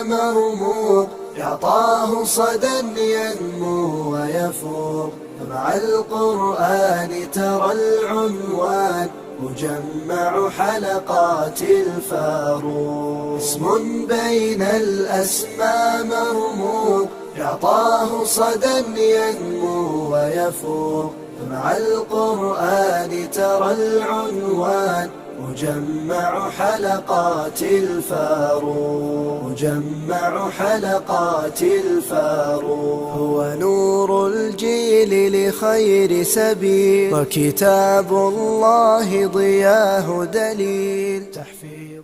مرموق يعطاه صدى ينمو ويفوق. مع القرآن ترى العنوان مجمع حلقات الفاروق. اسم بين الأسماء مرموق يعطاه صدى ينمو ويفوق. مع القرآن ترى العنوان مجمع حلقات الفاروق. مجمع حلقات الفاروق. هو نور الجيل لخير سبيل وكتاب الله ضياه دليل. تحفيظ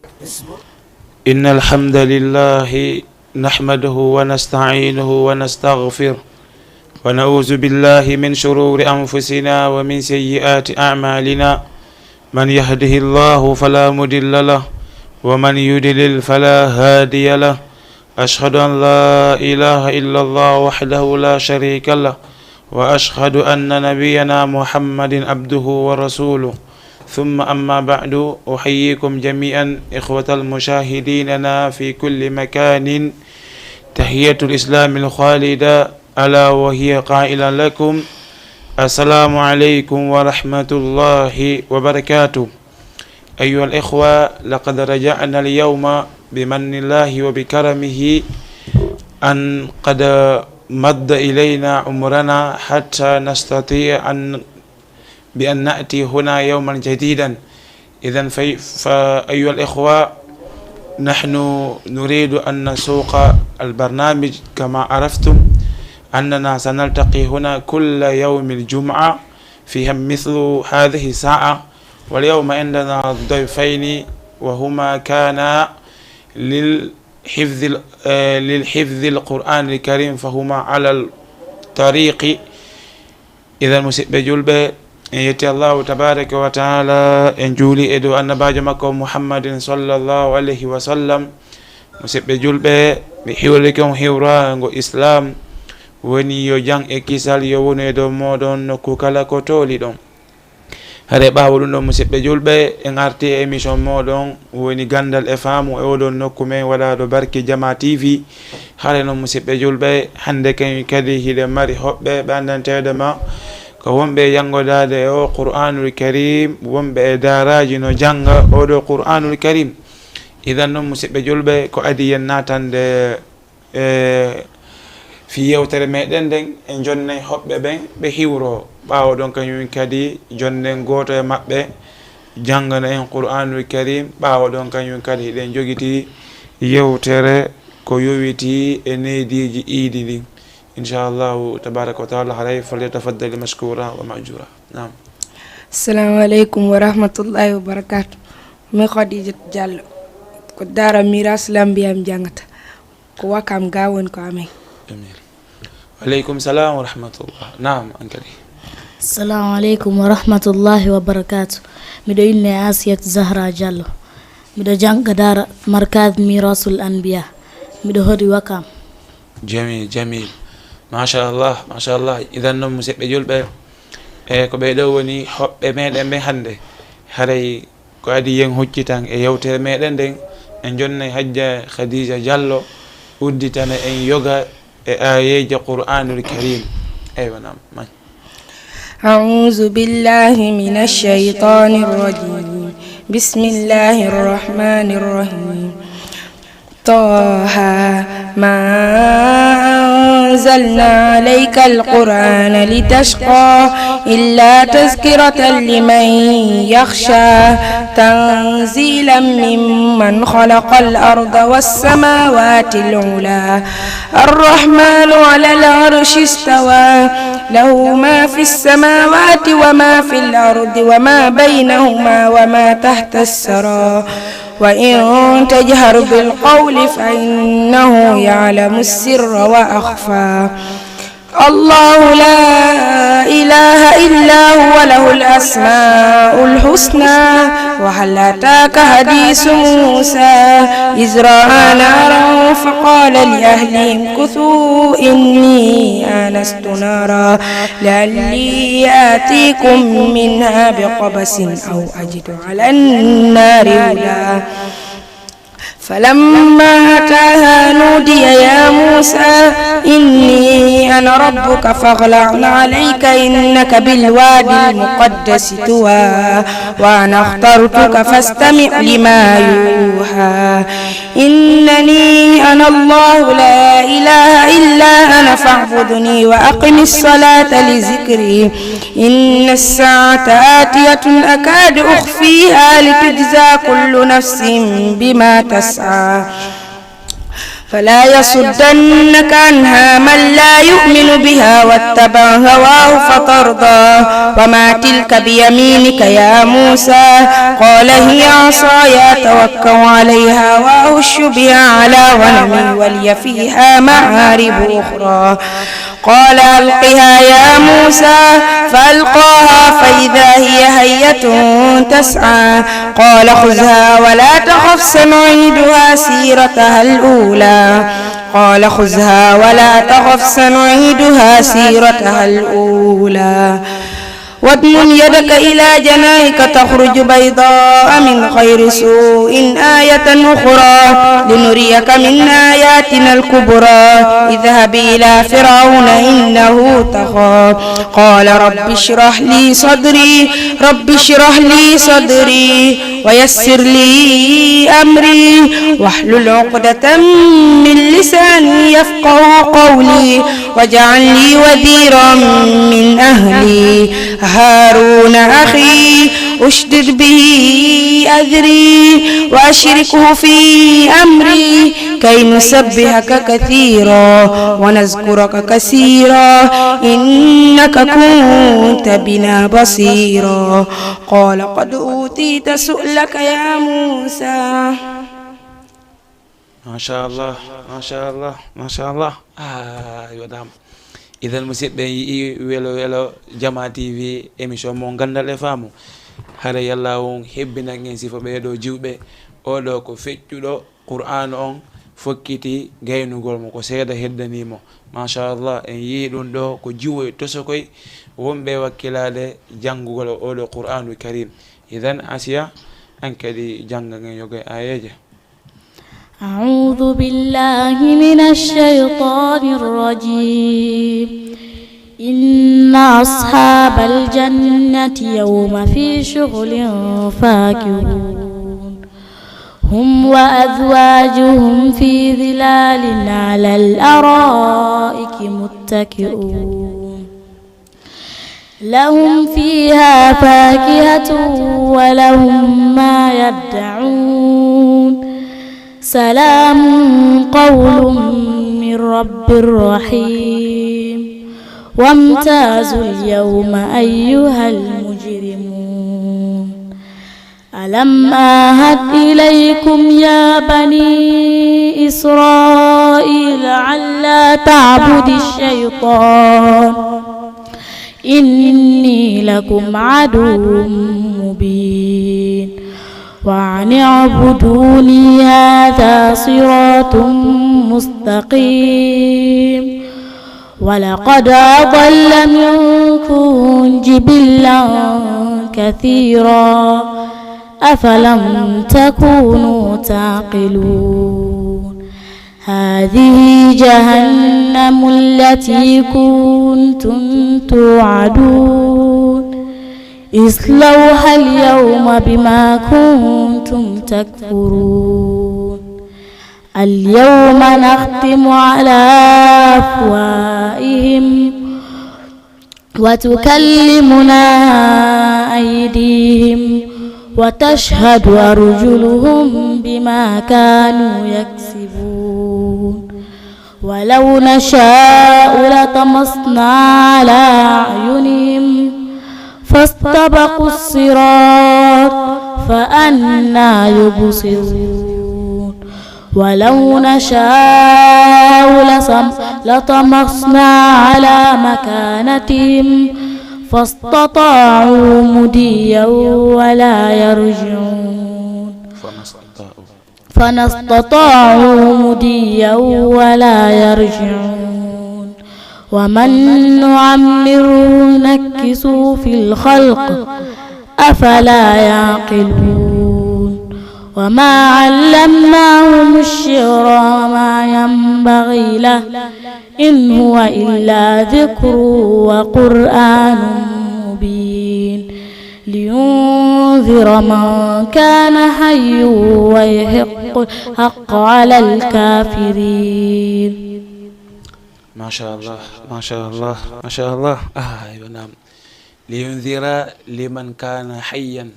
إن الحمد لله نحمده ونستعينه ونستغفره ونعوذ بالله من شرور أنفسنا ومن سيئات أعمالنا. من يهده الله فلا مضل له ومن يضلل فلا هادي له. أشهد أن لا إله إلا الله وحده لا شريك له وأشهد أن نبينا محمد عبده ورسوله. ثم أما بعد، أحييكم جميعا إخوة المشاهديننا في كل مكان تحية الإسلام الخالدة، ألا وهي قائلا لكم السلام عليكم ورحمة الله وبركاته. أيها الإخوة، لقد رجعنا اليوم بمن الله وبكرمه أن قد مد إلينا عمرنا حتى نستطيع بأن نأتي هنا يوما جديدا. إذن فأيها الإخوة، نحن نريد أن نسوق البرنامج كما عرفتم أننا سنلتقي هنا كل يوم الجمعة فيها مثل هذه الساعة. واليوم عندنا ضيفين وهما كانا للحفظ القرآن الكريم، فهما على الطريق. إذا مسيب جلبة يتي الله تبارك وتعالى إن جولي إدو أن باجمكم محمد صلى الله عليه وسلم مسيب جلبة بحولكم حورا إسلام woni yo jang e kisal yo woni do modon nokku kala ko toli don. Hare ɓawo ɗum ɗon musidɓe julɓe en arti e émission moɗon woni gandal e faamu e oɗon nokku men waɗaɗo Barki Jama TV. hare noon musidɓe julɓe, hande ken kadi hiɗe mari hoɓɓe ɓe andantede ma ko wonɓe yangodade o Qur'anul Karim, wonɓe e daraji no janga oɗo Qur'anul Karim. idan noon musidɓe julɓe ko adi yen natande fi yewtere meɗen nden e jonne hoɓɓe ɓen ɓe hiwro ɓawo ɗon kañum kadi jonnen goto e maɓɓe jangana en Qur'anul Karim. ɓawo ɗon kañum kadi hiɗen jogiti yewtere ko yowiti e neediji iidi ɗin. inchallahu tabaraka wa taala. haray falyatafaddal mashkura wa majura. Naam. Assalamu alaikum wa rahmatullahi wa barakatuh. Mi Khadija Diallo ko dara Miras Lambiyam jangata ko wakam gawon ko amen. Walaikum salam wa rahmatullah. Naam ankali. Assalamu alaikum wa rahmatullahi wa barakatuh. Mido inne Asiyat Zahra Diallo. Mido janga dara Markaz Mirasul Anbiya. Mido hodi wakam. Jamil. Mashallah. Idan non musidɓe julɓe ko ɓeɗo woni hoɓɓe meɗen ɓe hande. haray ko adi yen hoccitan e yewtere meɗen nden en jonnay Hajja Khadija Diallo udditana en yoga آية القرآن الكريم. أيوة نعم. أعوذ بالله من الشيطان الرجيم. بسم الله الرحمن الرحيم. طه ما أنزلنا عليك القرآن لتشقى إلا تذكرة لمن يخشى تنزيلا ممن خلق الأرض والسماوات العلى الرحمن على العرش استوى له ما في السماوات وما في الأرض وما بينهما وما تحت الثرى وإن تجهر بالقول فإنه يعلم السر وأخفى الله لا إله إلا هو له الأسماء الحسنى وهل أتاك حديث موسى إذ رأى نارا فقال لأهلهم كثوا إني آنست نارا لعلي آتيكم منها بقبس أو أجد على النار هدى فلما أتاها نودي نودي يا موسى إني أنا ربك فاغلع عليك إنك بالوادي المقدس طوى وأنا اخترتك فاستمع لما يوحى إنني أنا الله لا إله إلا أنا فاعبدني وأقم الصلاة لذكري إن الساعة آتية أكاد أخفيها لتجزى كل نفس بما تسعى فلا يصدنك عنها من لا يؤمن بها واتبع هواه فترضى وما تلك بيمينك يا موسى قال هي عصاي أتوكل عليها وأهش بها على غنمي ولي فيها مآرب أخرى قال ألقها يا موسى فألقاها فإذا هي حية تسعى قال خذها ولا تخف سنعيدها سيرتها الأولى قال خذها ولا تخف سنعيدها سيرتها الأولى واضمم يدك إلى جناحك تخرج بيضاء من غير سوء آية أخرى لنريك من آياتنا الكبرى اذهب إلى فرعون إنه طغى قال رب اشرح لي صدري ويسر لي أمري واحلل عقدة من لساني يفقه قولي واجعل لي وزيرا من أهلي هارون أخي أشدد به أذري وأشركه في أمري كي نسبحك كثيرا ونذكرك كثيرا إنك كنت بنا بصيرا قال قد أوتيت سؤلك يا موسى ما شاء الله ما شاء الله ما شاء الله يودام إذا المسيب ويلو جما تي في émission mo gandal e faamu hare yalla on hebbina ngeen sifa beedo jiwbe odo ko feccudo qur'an on fokkiti gaynugol mo ko seeda heddanimo ma sha Allah en yi dun do ko jiwoy to sokoy wombe wakkilade jangugol odo qur'anul karim idan asiya an kadi janga ngeen yoge ayeje أعوذ بالله من الشيطان الرجيم إن أصحاب الجنة يوم في شغل فاكهون هم وأزواجهم في ظلال على الأرائك متكئون لهم فيها فاكهة ولهم ما يدعون سلام قول من رب رحيم وامتازوا اليوم أيها المجرمون ألم آهد إليكم يا بني إسرائيل ألا تعبدوا الشيطان إني لكم عدو مبين وأن اعبدوني هذا صراط مستقيم ولقد أضل منكم جبلا كثيرا أفلم تكونوا تعقلون هذه جهنم التي كنتم توعدون اصلوها اليوم بما كنتم تكفرون اليوم نختم على أفواههم وتكلمنا أيديهم وتشهد أرجلهم بما كانوا يكسبون ولو نشاء لطمسنا على أعينهم فاستبقوا الصراط فأنى يبصرون ولو نشاء لطمسنا على مكانتهم فاستطاعوا مديا ولا يرجعون فنستطاعوا مديا ولا يرجعون ومن نعمره نكسه في الخلق أفلا يعقلون وما علمناهم الشعر وما ينبغي ينبغي له إن هو إلا ذكر وقرآن مبين لينذر من كان حيا ويحق الحق على الكافرين. ما شاء الله ما شاء الله ما شاء الله. أيوة نعم. لينذر لمن كان حيا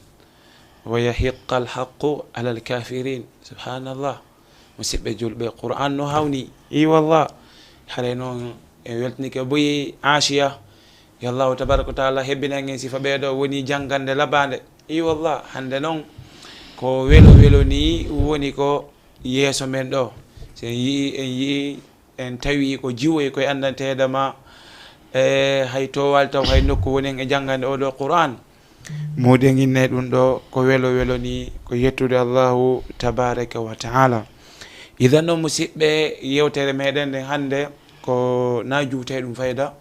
ويحق الحق على الكافرين. سبحان الله. musidɓe julɓe qur'an no hawni i wallah haray noon en weltanike boyi asia yo allahu tabaraka wa taala hebbinen en sifa ɓeeɗo woni janggande labande i wallah hande noon ko welo welo ni woni ko yeeso men ɗo so en yii en tawi ko jiwoy koye andantede ma hay towal taw hay nokku wonen e janggande oɗo qur'an moɗen inne ɗum ɗo ko welo welo ni ko yettude allahu tabaraka wa taala. idan noon musidɓe yewtere meɗen nden hannde ko na juute ɗum fayda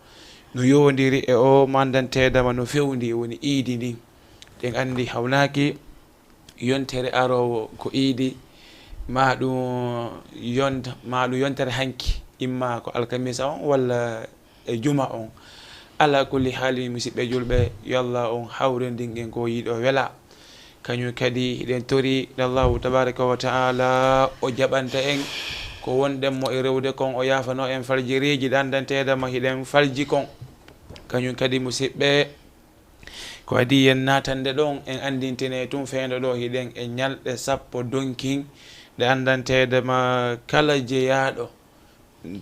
no yowodiri e o mandantedama no fewndi woni iidi ndi ɗen anndi hawnaki yontere arowo ko iidi ma ɗum yontere hanki imma ko alkamisa on walla e juma on. ala kulli haali musidɓe julɓe yo Allah on hawrendin en ko yiiɗo wela kañum kadi hiɗen tori allahu tabaraka wa taala o jaɓanta en ko wonɗenmo e rewde kon o yafano en faljiriji ɗandantedema hiɗen falji kon kañum kadi musidɓe ko adi yen natande ɗon en andintine tum feendo ɗo hiɗen e ñalɗe sappo donkin ɗe andantedema kala jeeyaɗo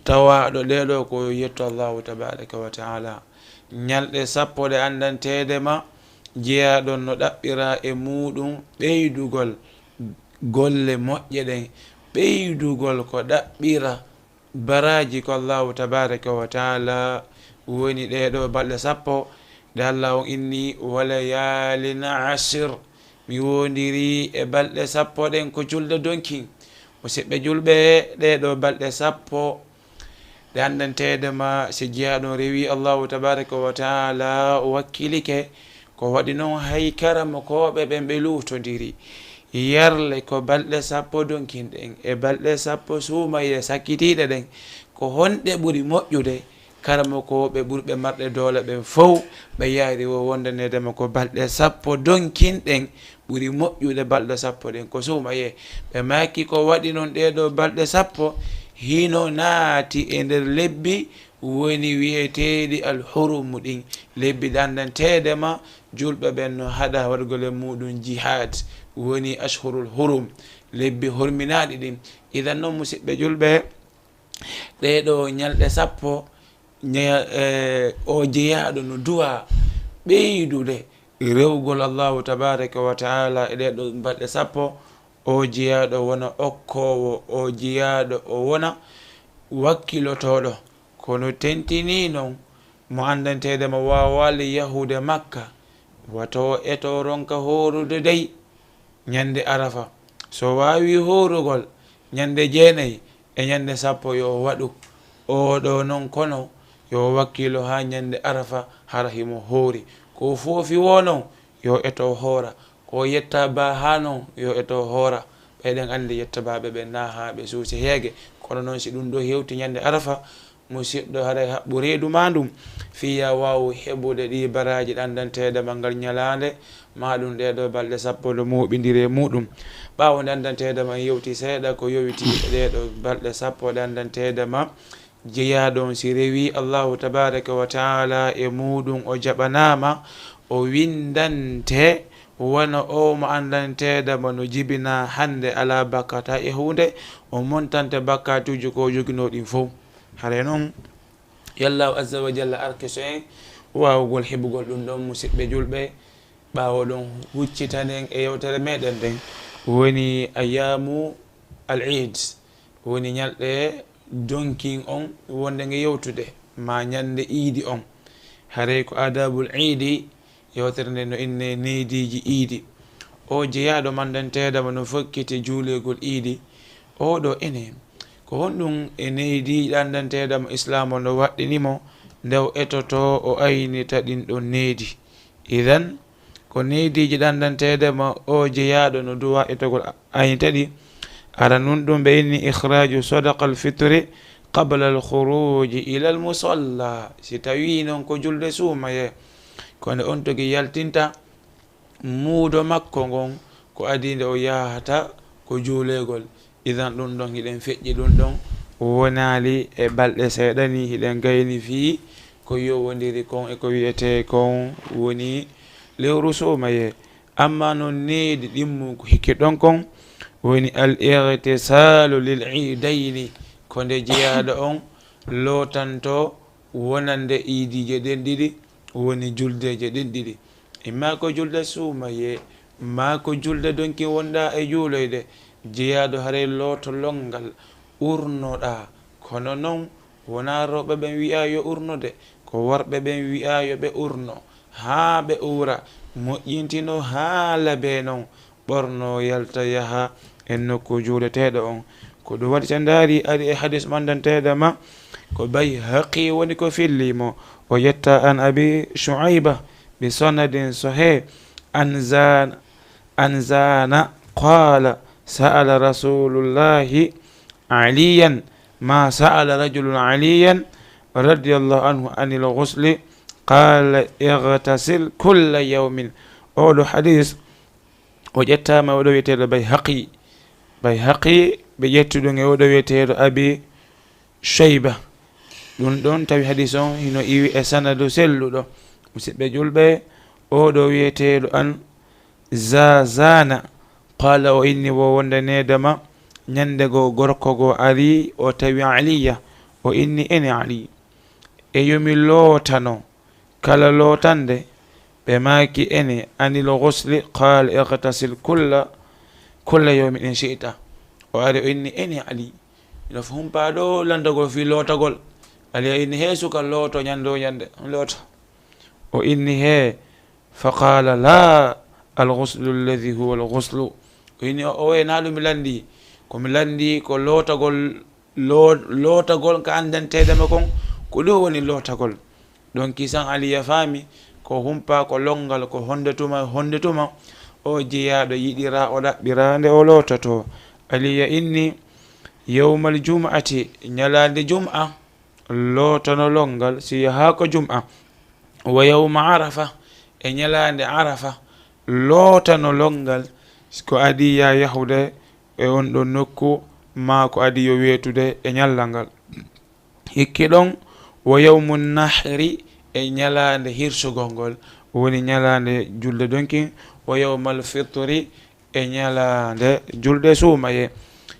tawaɗo ɗeɗo ko yetto allahu tabaraka wa taala. ñalɗe sappo ɗe andantedema jeeyaɗon no ɗaɓɓira e muɗum ɓeydugol golle moƴƴe ɗen ɓeydugol ko ɗaɓɓira baraji ko allahu tabaraka wa taala woni ɗeɗo balɗe sappo nde allah on inni walayalina asir mi wondiri e balɗe sappo ɗen ko julde donkin. musidɓe julɓe ɗeɗo balɗe sappo ɗe andantedema si jeeyaɗon rewi allahu tabaraka wa taala wakkilike ko waɗi noon hay karama koɓe ɓen ɓe luutodiri yarle ko balɗe sappo donkinɗen e balɗe sappo suumaye sakkitiɗe ɗen ko honɗe ɓuri moƴƴude karama koɓe ɓurɓe marɗe doole ɓen fof ɓe yaari wo wondanedema ko balɗe sappo donkinɗen ɓuri moƴƴude balɗe sappo ɗen ko suumaye ɓe maki ko waɗi noon ɗeɗo balɗe sappo hino naati e nder lebbi woni wiyeteɗi alhurumu ɗin lebbi ɗandantedema julɓe ɓen no haɗa waɗgole muɗum jihad woni ashhurul hurum lebbi horminaɗi ɗin. idan noon musidɓe julɓe ɗeɗo ñalɗe sappo o jeeyaɗo no duwa ɓeydude rewgol allahu tabaraka wa taala e ɗeɗo balɗe sappo o jeeyaɗo wona okkowo o jeeyaɗo o wona wakkilotoɗo kono tentini noon mo andantedema wawali yahude makka wato eto ronka horude dey ñande arafa so wawi horugol ñande jeenayi e ñande sappo yo waɗu oɗo noon kono yo wakkilo ha ñande arafa hara himo hoori ko foofi wo noon yo eto hoora ko yetta ba ha noon yo eto hoora ɓeɗen andi yetta baɓe ɓe na ha ɓe suusi heege kono noon si ɗum ɗo hewti ñande arafa musidɗo haɗa haɓɓu reedu ma ɗum fiya waw heɓude ɗi baraji ɗandantedema ngal ñalande maɗum ɗeɗo balɗe sappo ɗo moɓidiri e muɗum ɓawo nde andantedema yewti seeɗa ko yowiti ɗeɗo balɗe sappo ɗe andantedema jeeyaɗon si rewi allahu tabaraka wa taala e muɗum o jaɓanama o windante wona o mo andantedema no jibina hande ala bakkata e hunde o montante bakkatuji ko joginoɗin fof. hare noon yallahu azza wa jalla arkeso en wawugol heɓugol ɗum ɗon musidɓe julɓe ɓawo ɗon huccitanen e yewtere meɗen nden woni ayamu al eid woni ñalɗe donkin on wonde nge yewtude ma ñande iidi on haray ko adabul iidi yewtere nde no inne neydiji iidi o jeeyaɗo mandantedama no fokkiti juulegol iidi oɗo ene ko honɗum e neydi ɗandantedama islam o no waɗɗinimo ndew etoto o aynita ɗin ɗon neydi. idan ko neydiji ɗandantedama o jeeyaɗo no duwa etogol aynita ɗi ara nun ɗum ɓe inni ikhraju sadaqa al fitri qabla alkhuruji ila almusalla si tawi noon ko julde suumaye kono on togi yaltinta muudo makko ngon ko adinde o yahata ko juulegol idan ɗum ɗon hiɗen feƴƴi ɗum ɗon wonali e balɗe seeɗani hiɗen gayni fi ko yowodiri kon e ko wiyete kon woni lewru suumaye amma noon needi ɗimmu ko hikki ɗon kon woni al irtisalu lil idayni ko nde jeyaɗo on lootanto wonande iidije ɗen ɗiɗi woni juldeje ɗen ɗiɗi imma ko julde suumaye ma ko julde donki wonɗa e juuloyde jeyaɗo haray looto longal urnoɗa kono noon wona rewɓe ɓen wiya yo urnode ko worɓe ɓen wiya yo ɓe urno haa ɓe ura moƴƴintino haala be noon ɓorno yalta yaha en nokku juuleteɗo on ko ɗum waɗi sen daari ari e hadis mandanteɗo ma ko Bayhaqi woni ko fillimo o yetta an abi Shuayba bi sanadin sahih an zana qala sa'ala rasulullahi aliyan ma sa'ala rajulun aliyan radiyallahu anhu anil ghusli qala ightasil kulla yawmin. oɗo hadis o ƴettama oɗo wiyeteɗo Bayhaqi ɓe ƴettuɗum e oɗo wiyeteɗo abi Shayba. ɗum ɗon tawi hadis on hino iwi e sanadu selluɗo musidɓe julɓe oɗo wiyeteɗo an zazana qala o inni wo wonde nedama ñande go gorko go ari o tawi aliya o inni ene ali e yomi lootano kala lootande ɓe maki ene anil ghusli qala ightasil kulla yawmin in shi'ta o ari o inni ene ali ino fo humpa ɗo landagol fi lootagol ali o inni he suka looto ñande o ñande loota o inni he fa qala la alghuslu alladhi huwa alghuslu o inni o wayna ɗum mi landi komi landi ko lootagol ka andantedema kon ko ɗo woni lootagol donc kisan aliya faami ko humpa ko longal ko hondetuma o jeyaɗo yiɗira o ɗaɓɓira nde o loototo aliya inni yawmal jum'ati ñalande jum'a lootono longal si yaha ko jum'a wa yawma arafa e ñalande arafa lootano longal ko adi ya yahude e on ɗon nokku ma ko adi yo wetude e ñallal ngal hikki ɗon wa yawmu nahri e ñalande hirsugol ngol woni ñalande julde donkin wa yawmal fitri e ñalande julde suumaye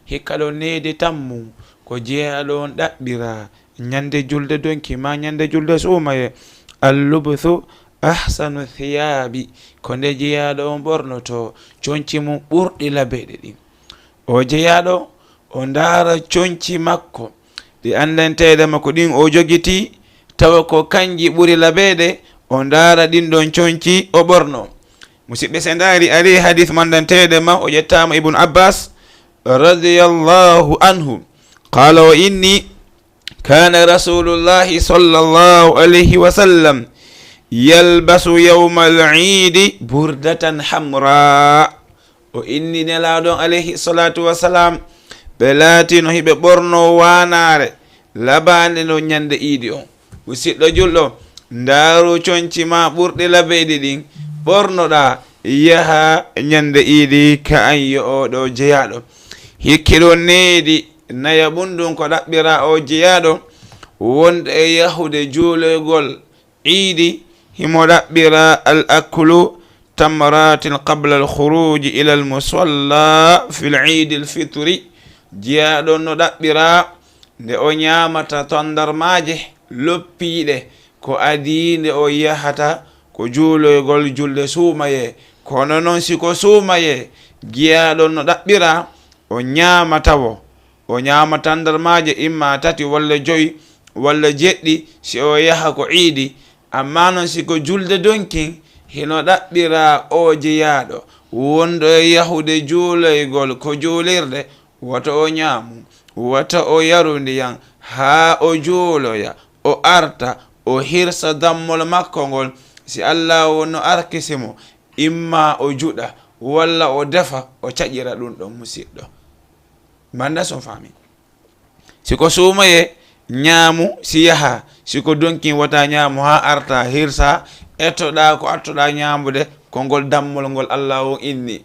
hikka ɗo needi tammu ko jeeyaɗo on ɗaɓɓira ñande julde donki ma ñande julde suumaye allubthu ahsanu thiyabi ko nde jeeyaɗo on ɓornoto conci mum ɓurɗi labeɗe ɗin o jeeyaɗo o ndaara conci makko ɗi andantedema ko ɗin o jogiti tawa ko kanji ɓuri labeɗe o ndaara ɗin ɗon conci o ɓorno musidɓe se ndaari ari hadith mandantedema o ƴettama ibnu abbas radiyallahu anhu qala o inni kana rasulullahi sallallahu alayhi wa sallam yalbasu yawma al-eid burdatan hamra o inni nelaɗon alayhi salatu wasalam ɓe laatino hiɓe ɓorno wanare labande no ñande iidi on musidɗo julɗo ndaaru conci ma ɓurɗi labeɗi ɗin ɓornoɗa yaha ñande iidi ka an yo oɗo jeyaɗo hikkiɗo needi naya ɓunɗum ko ɗaɓɓira o jeyaɗo wonde e yahude juuloygol iidi himo ɗaɓɓira al aklu tamratin qabla al khuruji ila al musalla fi l idi l fitri jeyaɗon no ɗaɓɓira nde o ñamata tondarmaje loppiɗe ko adi nde o yahata ko juuloygol julde suumaye kono noon siko suumaye jeyaɗon no ɗaɓɓira o ñamatawo o ñama tandarmaje imma 3 walla 5 walla 7 si o yaha ko iidi amma noon siko julde donkin hino ɗaɓɓira o jeyaɗo wonɗo e yahude juuloygol ko juulirde wata o ñaamu wata o yaru ndiyan haa o juuloya o arta o hirsa dammol makko ngol si Allah wonno arkisimo imma o juɗa walla o defa o caƴira ɗum ɗon musidɗo banda son faami siko suumaye ñaamu si yaha siko donkin wata ñaamu ha arta hirsa ettoɗa ko attoɗa ñaamude ko ngol dammol ngol Allah o inni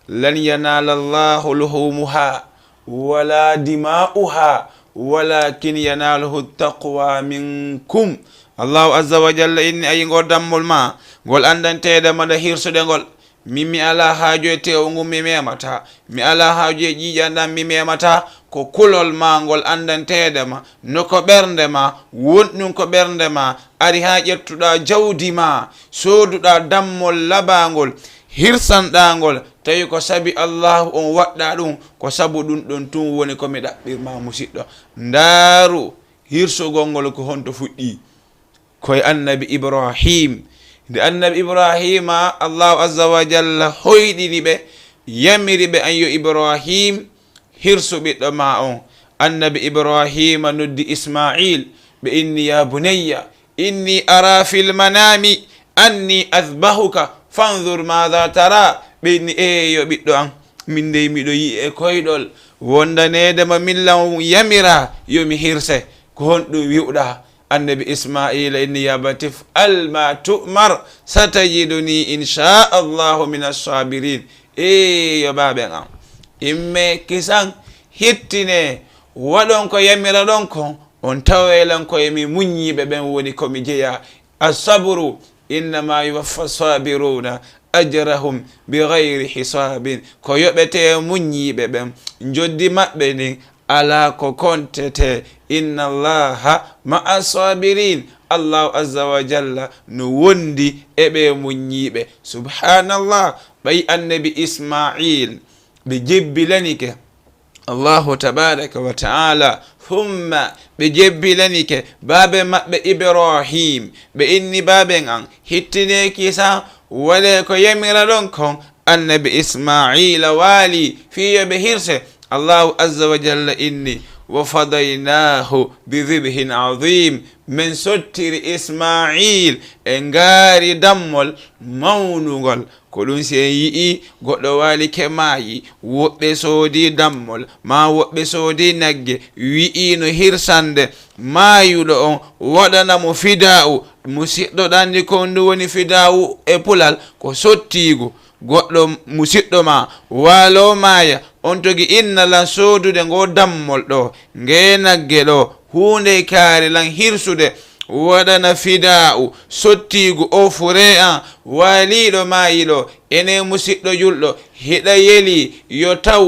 lan yanala Allahu luhumuha wala dima'uha walakin yanaluhu taqwa minkum. Allahu azza wa jalla inni ayi ngol dammol ma ngol andantede mada hirsude ngol mi ala haaju e tewngu mi memata, mi ala haaju e ƴiƴanɗam mi memata, ko kulol ma ngol andantede ma no ko ɓernde ma wonɗum ko ɓernde ma ari ha ƴettuɗa jawdi ma sooduɗa dammol labangol hirsanɗangol tawi ko sabi Allahu on waɗɗa ɗum ko sabu ɗum ɗon tun woni komi ɗaɓɓirma musidɗo. Ndaaru hirsugol ngol ko honto fuɗɗi koye annabi Ibrahim. nde annabi Ibrahima Allahu azza wa jalla hoyɗini ɓe yamiri ɓe an yo Ibrahim hirsu ɓiɗɗo ma on. annabi Ibrahima noddi Ismail ɓe inni ya bunayya inni ara fil manami anni azbahuka fanzur madha tara. ɓe inni yo ɓiɗɗo an min dey miɗo yi e koyɗol wondanedema millan yamira yomi hirse ko honɗum wiwɗa. annabi Ismaila inni ya batif alma tu'mar satajiduni insha Allahu min as-sabirin. yo baɓen am imme kisan hittine waɗon ko yamira ɗon ko on tawelan ko emi muññiɓe ɓen woni komi jeeya. as-sabru innama yuwaffa sabiruna ajrahum bighayri hisabin. ko yoɓete muññiɓe ɓen joddi maɓɓe ndin ala ko kontete. inna allaha ma'a sabirin. Allahu azza wa jalla no wondi eɓe muññiɓe. subhanallah. ɓayi annabi Ismail ɓe jebbilanike Allahu tabaraka wa ta'ala humma ɓe jebbilanike baabe maɓɓe Ibrahim ɓe inni baaben an hittineki sa wale ko yamira ɗon kon annabi Ismaila waali fiyo ɓe hirse. Allahu azza wa jalla inni wa fadaynahu bidhibhin azim. min sottiri Ismail e ngaari dammol mawnugol ko ɗum si en yi'i goɗɗo waali kemayi woɓɓe soodi dammol ma woɓɓe soodi nagge wi'ino hirsande maayuɗo on waɗanamo fida'u. musidɗo ɗandi ko ndu woni fida'u e pulal ko sottigo. goɗɗo musidɗo ma waalo maaya on togi inna lan soodude ngo dammol ɗo nge nagge ɗo hunde kaari lan hirsude waɗana fida'u sottigu o fure an waaliɗo maayiɗo ene musidɗo julɗo hiɗa yeli yo taw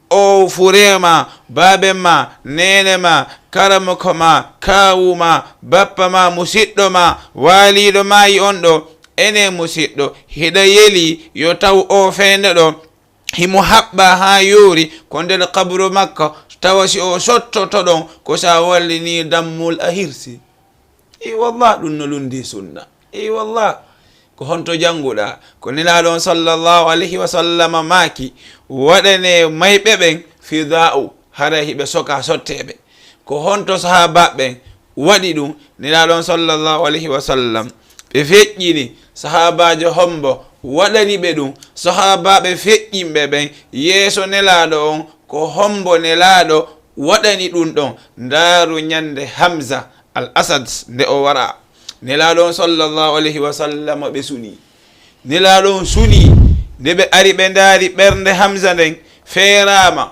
o furema baabe ma nene ma karamoko ma kawu ma bappa ma musidɗo ma waaliɗo maayi on ɗo ene musidɗo hiɗa yeli yo taw o fende ɗo himo haɓɓa ha yoori ko nder kabru makka tawa si o sottoto ɗon ko sa wallini dammol a hirsi. wallah ɗum no lundi sunna. wallah ko honto janguɗa ko nelaɗon sallallahu alayhi wa sallam maaki waɗane mayɓe ɓen fida'u hara hiɓe soka sotteɓe. ko honto sahabaɓen waɗi ɗum nelaɗon sallallahu alayhi wa sallam ɓe feƴƴini sahabajo hombo waɗani ɓe ɗum sahabaɓe feƴƴinɓe ɓen yeeso nelaɗo on ko hombo nelaɗo waɗani ɗum ɗon. ndaaru ñande Hamza al asad nde o wara nelaɗo on sallallahu alayhi wa sallam ɓe suni nelaɗo on suni nde ɓe ari ɓe ndaari ɓernde Hamza nden feerama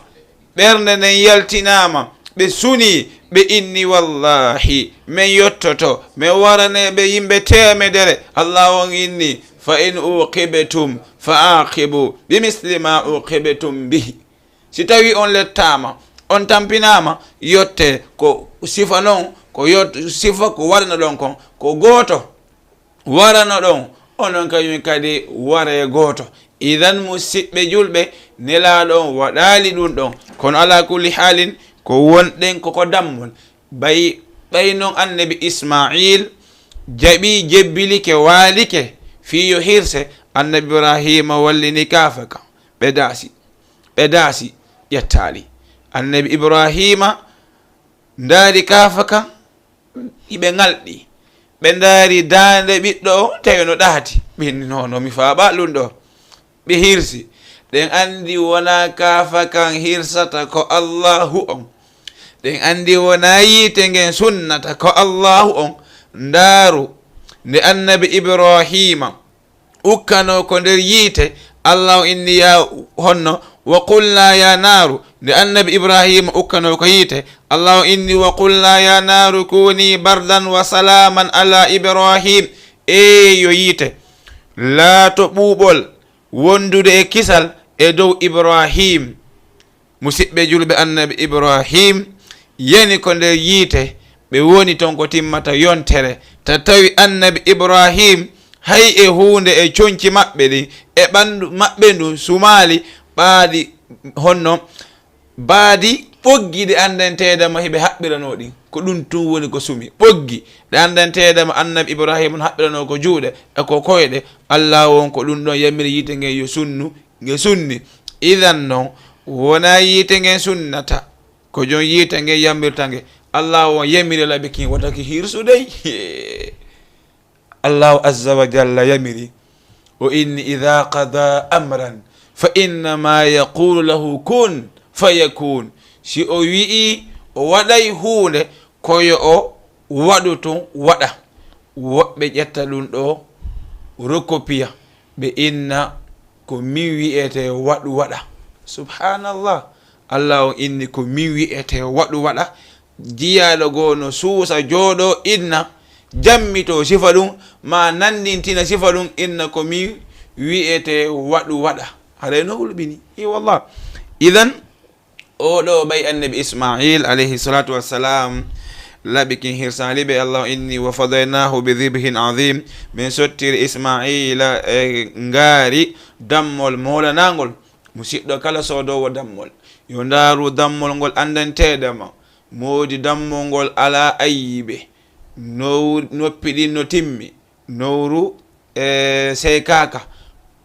ɓernde nden yaltinama ɓe suni ɓe inni wallahi min yottoto min waraneɓe yimɓe temedere. Allah on inni fa in uqibetum fa aqibu bimisli ma uqibetum bihi. si tawi on lettama on tampinama yotte ko sifa non ko sifa ko warana ɗon kon ko goto warano ɗon onon kañum kadi ware goto. idan musidɓe julɓe nelaɗon waɗali ɗum ɗon kono ala kulli halin ko wonɗen koko dammol ɓay non annabi Ismail jaɓi jebbilike waalike fiyo hirse. annabi Ibrahima wallini kafa kam ɓe daasi ƴettali. annabi Ibrahima ndaari kafa kam iɓe ngalɗi ɓe ndaari daande ɓiɗɗo o tawi no ɗaati ɓinni nono mi faaɓa ɗum ɗo ɓe hirsi ɗen andi wona kafa kan hirsata ko Allahu on. ɗen andi wona yiite ngen sunnata ko allahu on ndaaru nde annabi ibrahima ukkano ko nder yiite allahu inni ya honno wa qulna ya naaru nde annabi ibrahima ukkano ko yiite allahu inni wa qulna ya naaru kuni bardan wa salaman ala ibrahim yo yiite laato ɓuuɓol wondude e kisal e dow ibrahim musidɓe julɓe annabi ibrahim yani ko nder yiite ɓe woni ton ko timmata yontere ta tawi annabi ibrahim hay e hunde e coñci maɓɓe ɗi e ɓandu maɓɓe ndu sumaali ɓaadi honno baadi ɓoggi ɗe andantedema heɓe haɓɓirano ɗin ko ɗum tun woni ko sumi ɓoggi ɗe andantedema annabi ibrahima on haɓɓirano ko juuɗe e ko koyɗe allah won ko ɗum ɗon yamiri yiite ngen yo sunnu nge sunni idan noon wona yiite ngen sunnata ko jon yiite ngen yamirta nge allah won yamiri laɓe kin wataki hirsudey allahu azza wa jalla yamiri o inni ida qada amran fa innama yaqulu lahu kun fayakun si o wi'i o waɗay hunde koyo o waɗu tun waɗa woɓɓe ƴetta ɗum ɗo recopiya ɓe inna ko min wi'ete waɗu waɗa subhanallah allah on inni ko min wi'ete waɗu waɗa jiyaɗo goo no suusa jooɗo inna jammito sifa ɗum ma nandintina sifa ɗum inna ko min wi'ete waɗu waɗa haɗa no hulɓini i wallah idan oɗo ɓay annabi ismail alayhi salatu wassalam laɓi kin hirsali ɓe allah inni wa fadaynahu bi dhibhin azim min sottiri ismaila e ngaari dammol molanagol musidɗo kala sodowo dammol yo ndaaru dammol ngol andanteɗema moodi dammol ngol ala ayiɓe noppi ɗin no timmi nowru sey kaka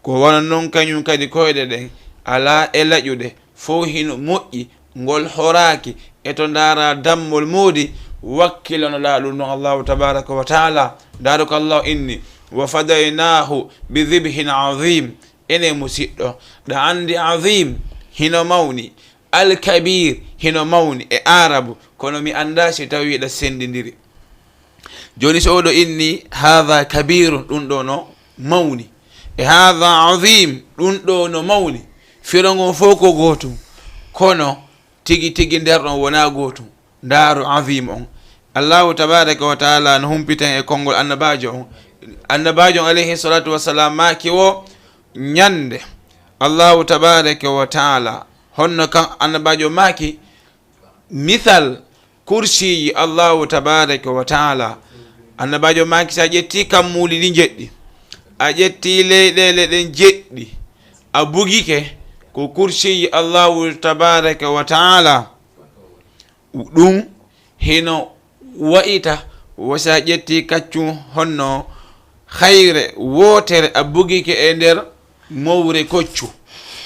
ko wona noon kañum kadi koyɗe ɗen ala e laƴuɗe fo hino moƴƴi ngol horaki e to ndaara dammol moodi wakkilanoɗa ɗum noon allahu tabaraka wa taala ndaaro ko allahu inni wa fadaynahu bi dhibhin azim ene musidɗo ɗa andi azim hino mawni alkabir hino mawni e arabu kono mi anda si tawi ɗa sendidiri joni so oɗo inni hadha kabirun ɗum ɗo no mawni e hadha azim ɗum ɗo no mawni firongon fof ko gootum kono tigi tigi nder ɗon wona gootum ndaaru azim on allahu tabaraka wa taala no humpitan e konngol annabajo on alayhi salatu wassalam maki o ñande allahu tabaraka wa taala honno kan annabajo maki mithal kursiyi allahu tabaraka wa taala annabajo maki sa ƴetti kammuli ɗi jeɗɗi a ƴetti leyɗele ɗen jeɗɗi a bugike ko kursiyi allahu tabaraka wa taala ɗum hino wa'ita wasa ƴetti kaccum honno hayre wotere a bugike e nder mowre koccu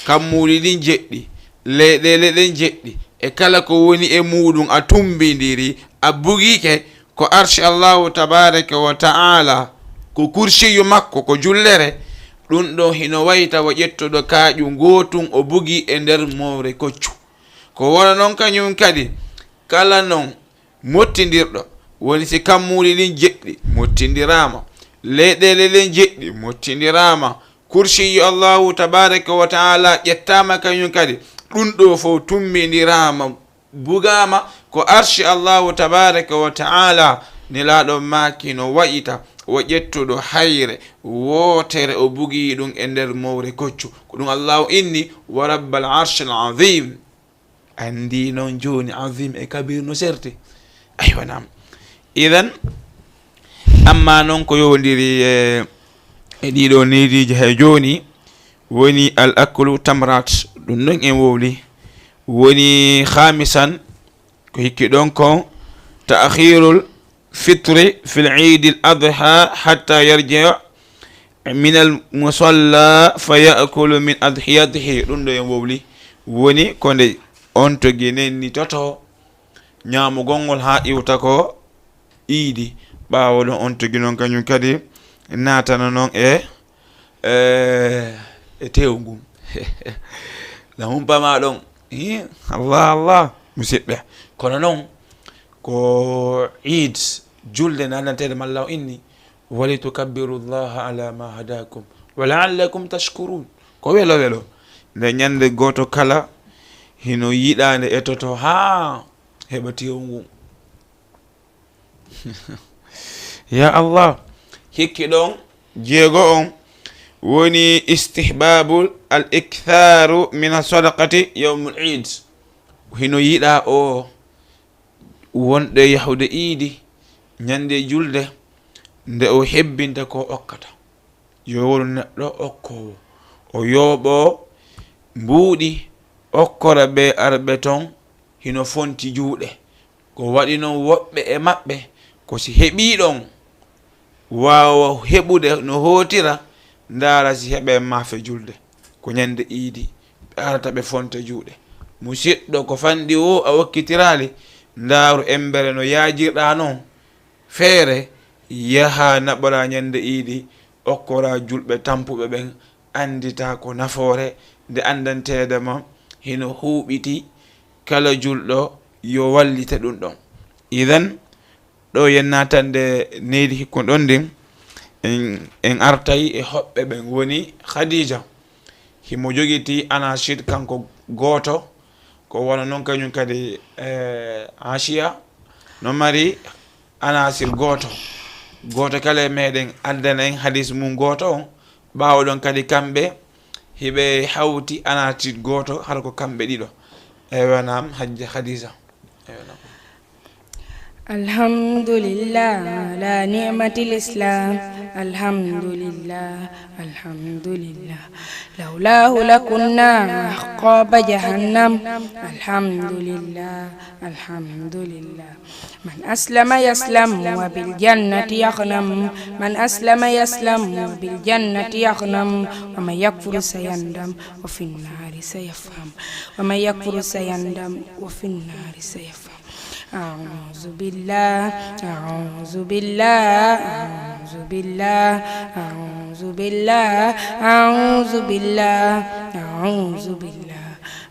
kammuli ɗin jeɗɗi leyɗele ɗen jeɗɗi e kala ko woni e muɗum a tumbidiri a bugike ko arshi allahu tabaraka wa taala ko kursiyu makko ko jullere ɗum ɗo hino wayta wo ƴettoɗo kaaƴu gootum o bugi e nder mowre koccu ko wona noon kañum kadi kala noon mottidirɗo woni si kammuli ɗin jeɗɗi mottidirama leyɗele ɗen jeɗɗi mottidirama kursiyu allahu tabaraka wa taala ƴettama kañum kadi ɗum ɗo fof tummidirama bugama ko arshi allahu tabaraka wa taala nelaɗo maki no wayita wo ƴettuɗo hayre wotere o bugi ɗum e nder mowre koccu ko ɗum allahu inni wa rabbal arshi al azim andi noon joni azim e kabir no serti aywa nam idan amma noon ko yowdiri e ɗiɗo nediji hay joni woni al aklu tamrat ɗum ɗon en wowli woni khamisan ko hikki ɗon ko ta'khirul fitri fil eid al adha hatta yarji'a min al musalla fa ya'kulu min adhiyatihi ɗum ɗo en wowli woni ko nde on to guenenni toto ñaamu gongol ha iwta ko iidi ɓawo ɗon on togi noon kañum kadi natana noon e tew ngum la humpama ɗon allah allah musidɓe kono noon ko eid julde nandantede mallahu inni wali tukabbiru llaha ala ma hadakum wa la'allakum tashkurun ko welo welo nde ñande goto kala hino yiɗande etoto ha heɓa tiyo ngu ya allah hikki ɗon jeego on woni istihbabul al iktharu min sadaqati yawmul eid hino yiɗa o wonɗe yahude iidi ñande julde nde o hebbinta ko okkata yo wonu neɗɗo okkowo o yooɓo mbuuɗi okkora ɓe arɓe ton hino fonti juuɗe ko waɗi noon woɓɓe e maɓɓe ko si heɓiɗon wawa heɓude no hootira ndaara si heɓe maafe julde ko ñande iidi ɓe arata ɓe fonta juuɗe musidɗo ko fanɗi o a wakkitirali ndaaru embere no yaajirɗa noon feere yaha naɓora ñande iidi okkora julɓe tampuɓe ɓen andita ko nafoore nde andantedema hino huuɓiti kala julɗo yo wallita ɗum ɗon idan ɗo yennatande neydi hikkon ɗon ndin en artayi e hoɓɓe ɓen woni khadija himo jogiti anachid kanko gooto ko wona noon kañum kadi asia no mari anasir gooto kala e meɗen addana en hadis mum gooto on ɓaawo ɗon kadi kamɓe hiɓe hawti anachid gooto hara ko kamɓe ɗiɗo ewanam hajja khadija ewanam الحمد لله على نعمة الإسلام الحمد لله الحمد لله لولاه لكنا أحقاب جهنم الحمد لله الحمد لله من أسلم يسلم وبالجنة يغنم من أسلم يسلم وبالجنة يغنم ومن يكفر سيندم وفي النار سيفهم ومن يكفر سيندم وفي النار سيفهم أعوذ بالله أعوذ بالله أعوذ بالله أعوذ بالله أعوذ بالله أعوذ بالله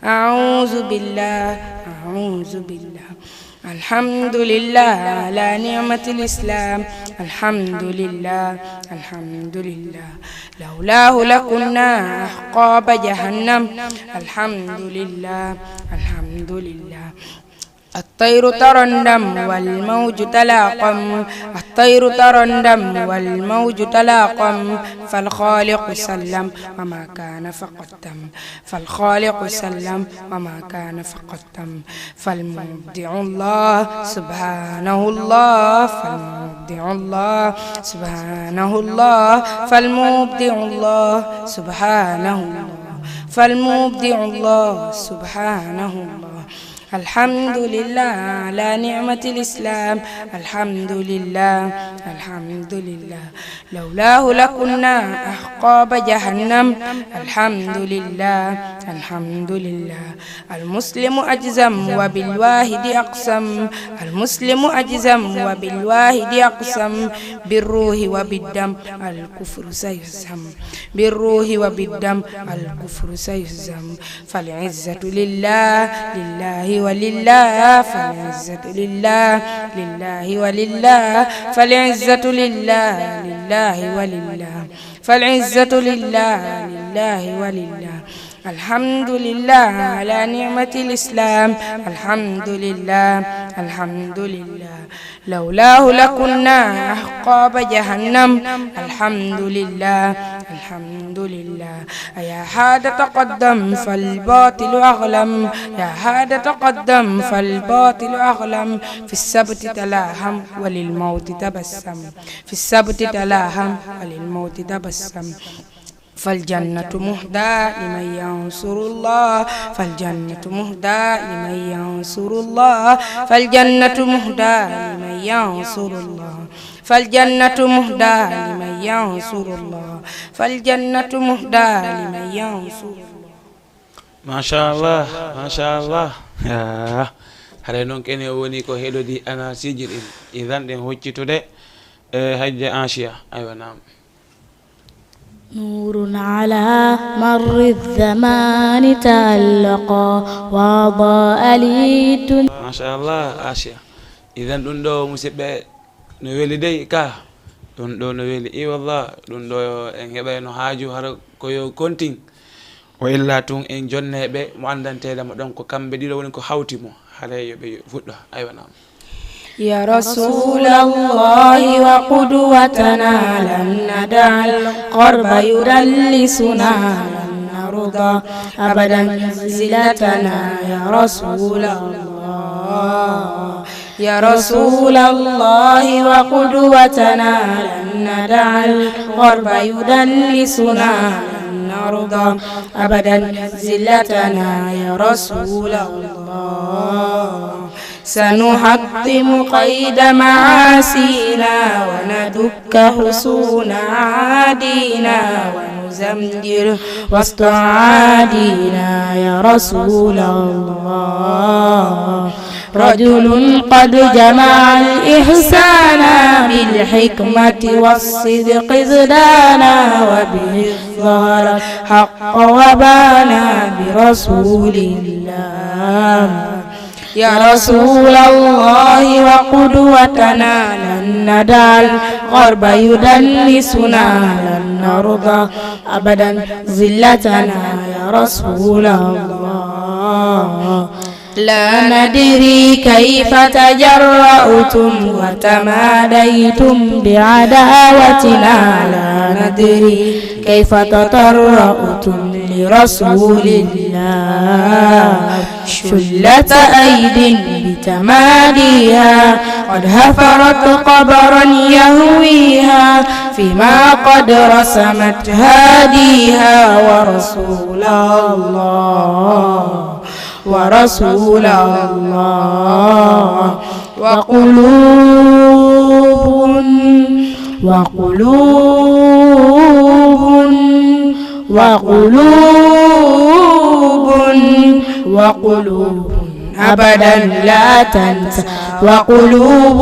أعوذ بالله أعوذ بالله الحمد لله على نعمة الإسلام الحمد لله الحمد لله لولاه لكنا أحقاب جهنم الحمد لله الحمد لله الطير ترنم والموج تلاقم الطير ترنم والموج تلاقم فالخالق سلم وما كان فقد تم فالخالق سلم وما كان فقد تم فالمبدع الله سبحانه الله فالمبدع الله سبحانه الله فالمبدع الله سبحانه الله فالمبدع الله سبحانه الله الحمد لله على نعمة الإسلام الحمد لله الحمد لله لولاه لكنا أحقاب جهنم الحمد لله الحمد لله المسلم أجزم وبالواحد أقسم المسلم أجزم وبالواحد أقسم بالروح وبالدم الكفر سيهزم بالروح وبالدم الكفر سيهزم فالعزة لله لله ولله فالعزة لله لله ولله فالعزة لله لله ولله فالعزة لله لله ولله الحمد لله على نعمة الإسلام الحمد لله الحمد لله لولاه لكنا أحقاب جهنم الحمد لله الحمد لله يا هذا تقدم فالباطل أغلم يا هذا تقدم فالباطل أغلم في السبت تلاهم وللموت تبسم في السبت تلاهم وللموت تبسم فالجنة مهدى لمن ينصر الله فالجنة مهدى لمن ينصر الله فالجنة مهدى لمن ينصر الله فالجنة مهدى لمن ينصر الله فالجنة مهدى لمن ينصر الله ما شاء الله ما شاء الله hare noon kene woni ko heɗodi anasiji ɗin idan ɗen hoccitude hajje asia aywa nam نور على مر الزمان تألقا وضاء لي ما شاء الله آسيا إذن ɗum ɗo musidɓe no weli dey ka ɗum ɗo no weli i wallah ɗum ɗo en heɓay no haaju hara koyo kontin o illa tun en jonneɓe mo andantede mo ɗon ko kamɓe ɗiɗo woni ko hawti mo haray yoɓe fuɗɗo aywanam يا رسول الله وقدوتنا لن ندع القرب يدلسنا لن نرضى أبدا منزلتنا يا رسول الله يا رسول الله وقدوتنا لن ندع القرب يدلسنا لن نرضى أبدا منزلتنا يا رسول الله سنحطم قيد معاسينا وندك حصون عادينا ونزمجر وسط عادينا يا رسول الله رجل قد جمع الإحسان بالحكمة والصدق ازدانا وبه ظهر الحق وبانا برسول الله يا رسول الله وقدوتنا لن ندع الغرب يدلسنا لن نرضى أبدا ذلتنا يا رسول الله لا ندري كيف تجرأتم وتماديتم بعداوتنا لا ندري كيف تطرأتم لرسول الله شلة أيد بتماديها قد هفرت قبرا يهويها فيما قد رسمت هاديها ورسول الله ورسول الله وقلوب وقلوب وقلوب وقلوب أبدا لا تنسى وقلوب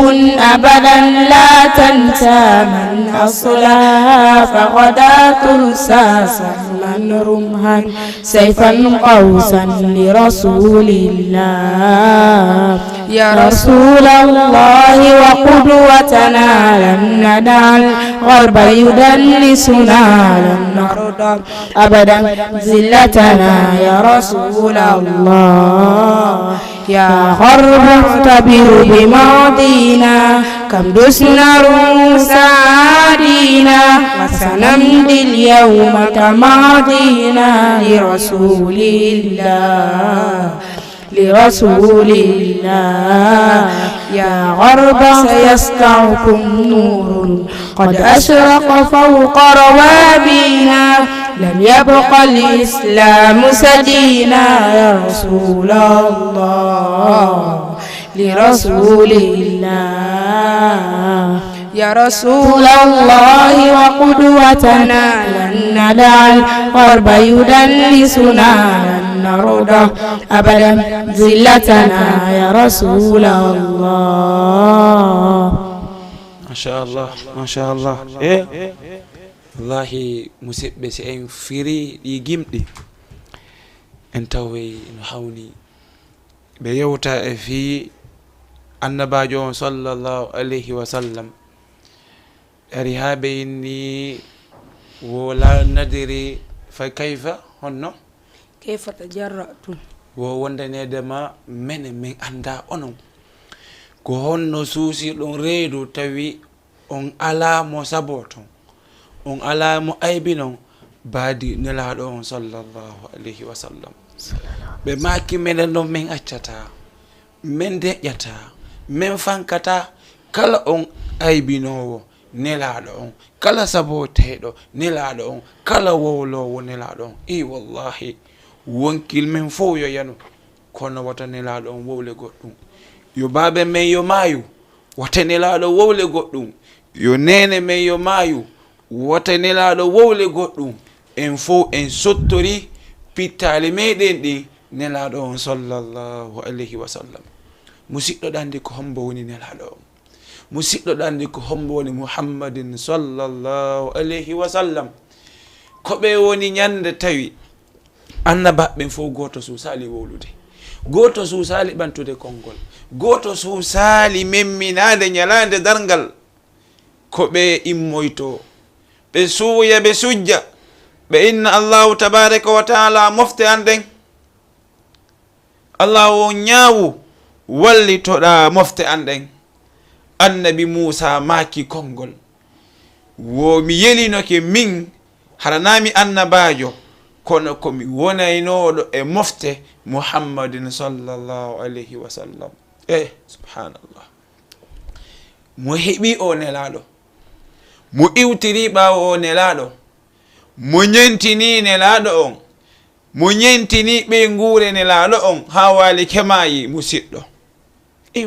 أبدا لا تنسى من أصلها فغدا ترسى سهما رمحا سيفا قوسا لرسول الله يا رسول الله وقدوتنا لن ندع الغرب يدلسنا لن نرضى أبدا ذلتنا يا رسول الله يا غرب اعتبر بماضينا كم دسنا رؤوس عادينا وسنمضي اليوم كماضينا لرسول الله لرسول الله يا غرب سيسطعكم نور قد أشرق فوق روابينا لم يبق الإسلام سدينا يا رسول الله لرسول الله يا رسول الله وقدوتنا لن ندع الغرب يدلسنا لن نرضى أبدا ذلتنا يا رسول الله ما شاء الله ما شاء الله والله musidɓe si en firi ɗi gimɗi en tawi no hawni ɓe yewta e fi annabajo on sallallahu alayhi wa sallam ari ha ɓe inni wola nadiri fa kayfa honno كيف تجرأتم wo wondanedema mene min anda onon ko honno suusi ɗon reedu tawi on ala mo saboton on ala mo aybi non baadi nelaɗo on sallallahu alayhi wa sallam ɓe maki menen ɗon min accata min deƴƴata min fankata kala on aybinowo nelaɗo on kala saboteɗo nelaɗo on kala wowlowo nelaɗo on i wallahi wonkil min fof yo yanu kono wata nelaɗo on wowle goɗɗum yo baabe men yo maayu wata nelaɗo wowle goɗɗum yo nene men yo maayu wata nelaɗo wowle goɗɗum en fof en sottori pittali meɗen ɗin nelaɗo on sallallahu alayhi wa sallam musidɗo ɗandi ko hombo woni nelaɗo on musidɗo ɗandi ko hombo woni muhammadin sallallahu alayhi wa sallam ko ɓe woni ñande tawi annabaɓe fof goto suusali wowlude, goto suusali ɓantude konngol, goto suusali memminade ñalade dargal ko ɓe immoyto ɓe suuya ɓe sujja ɓe inna allahu tabaraka wa taala mofte an ɗen. allahu ñaawu wallitoɗa mofte an ɗen. annabi Musa maaki konngol wo mi yelinoke min haranami annabajo kono komi wonaynoɗo e mofte Muhammadin sallallahu alayhi wa sallam. Subhanallah, mo heɓi o nelaɗo, mo iwtiri ɓawo o nelaɗo, mo ñentini nelaɗo on, mo ñentini ɓe nguure nelaɗo on ha wali kemayi musidɗo.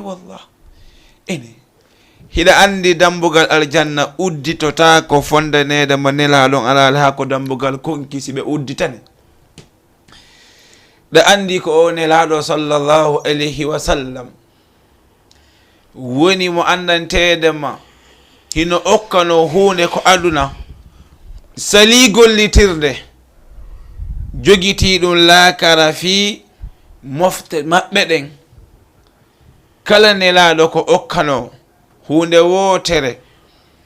Wallah ene hiɗa andi dambugal aljanna udditota ko fondanede mo nelaɗon alal ha ko dambugal konkisi ɓe udditane. ɗa andi ko o nelaɗo sallallahu alayhi wa sallam woni mo andantede ma hino okkano hunde ko aduna sali gollitirde jogiti ɗum laakara fi mofte maɓɓe ɗen. kala nelaɗo ko okkano hunde wotere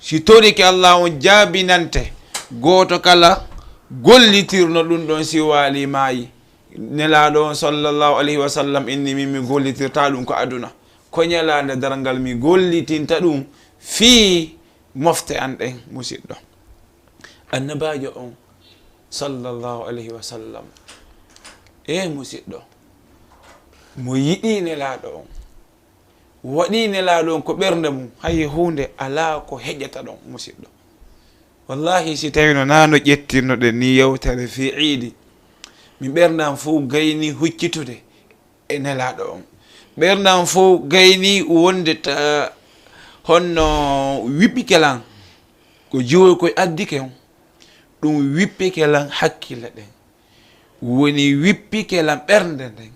si torike Allah on jaabinante goto kala gollitirno ɗum ɗon si waali maayi. nelaɗo on sallallahu alayhi wa sallam inni min mi gollitirta ɗum ko aduna, ko ñalande dargal mi gollitinta ɗum fi mofte an ɗen musidɗo. annabajo on sallallahu alayhi wa sallam musidɗo mo yiɗi nelaɗo on, waɗi nelaɗo on ko ɓernde mum hay hunde ala ko heƴata ɗon musidɗo. wallahi si tawino nano ƴettirnoɗe ni yewtere fi iidi mi ɓerdam fof gayni huccitude e nelaɗo on, ɓerdam fof gayni wonde ta honno wippikelan ko jiwoy koye addike on. ɗum wippikelan hakkille ɗen woni wippikelan ɓernde nden.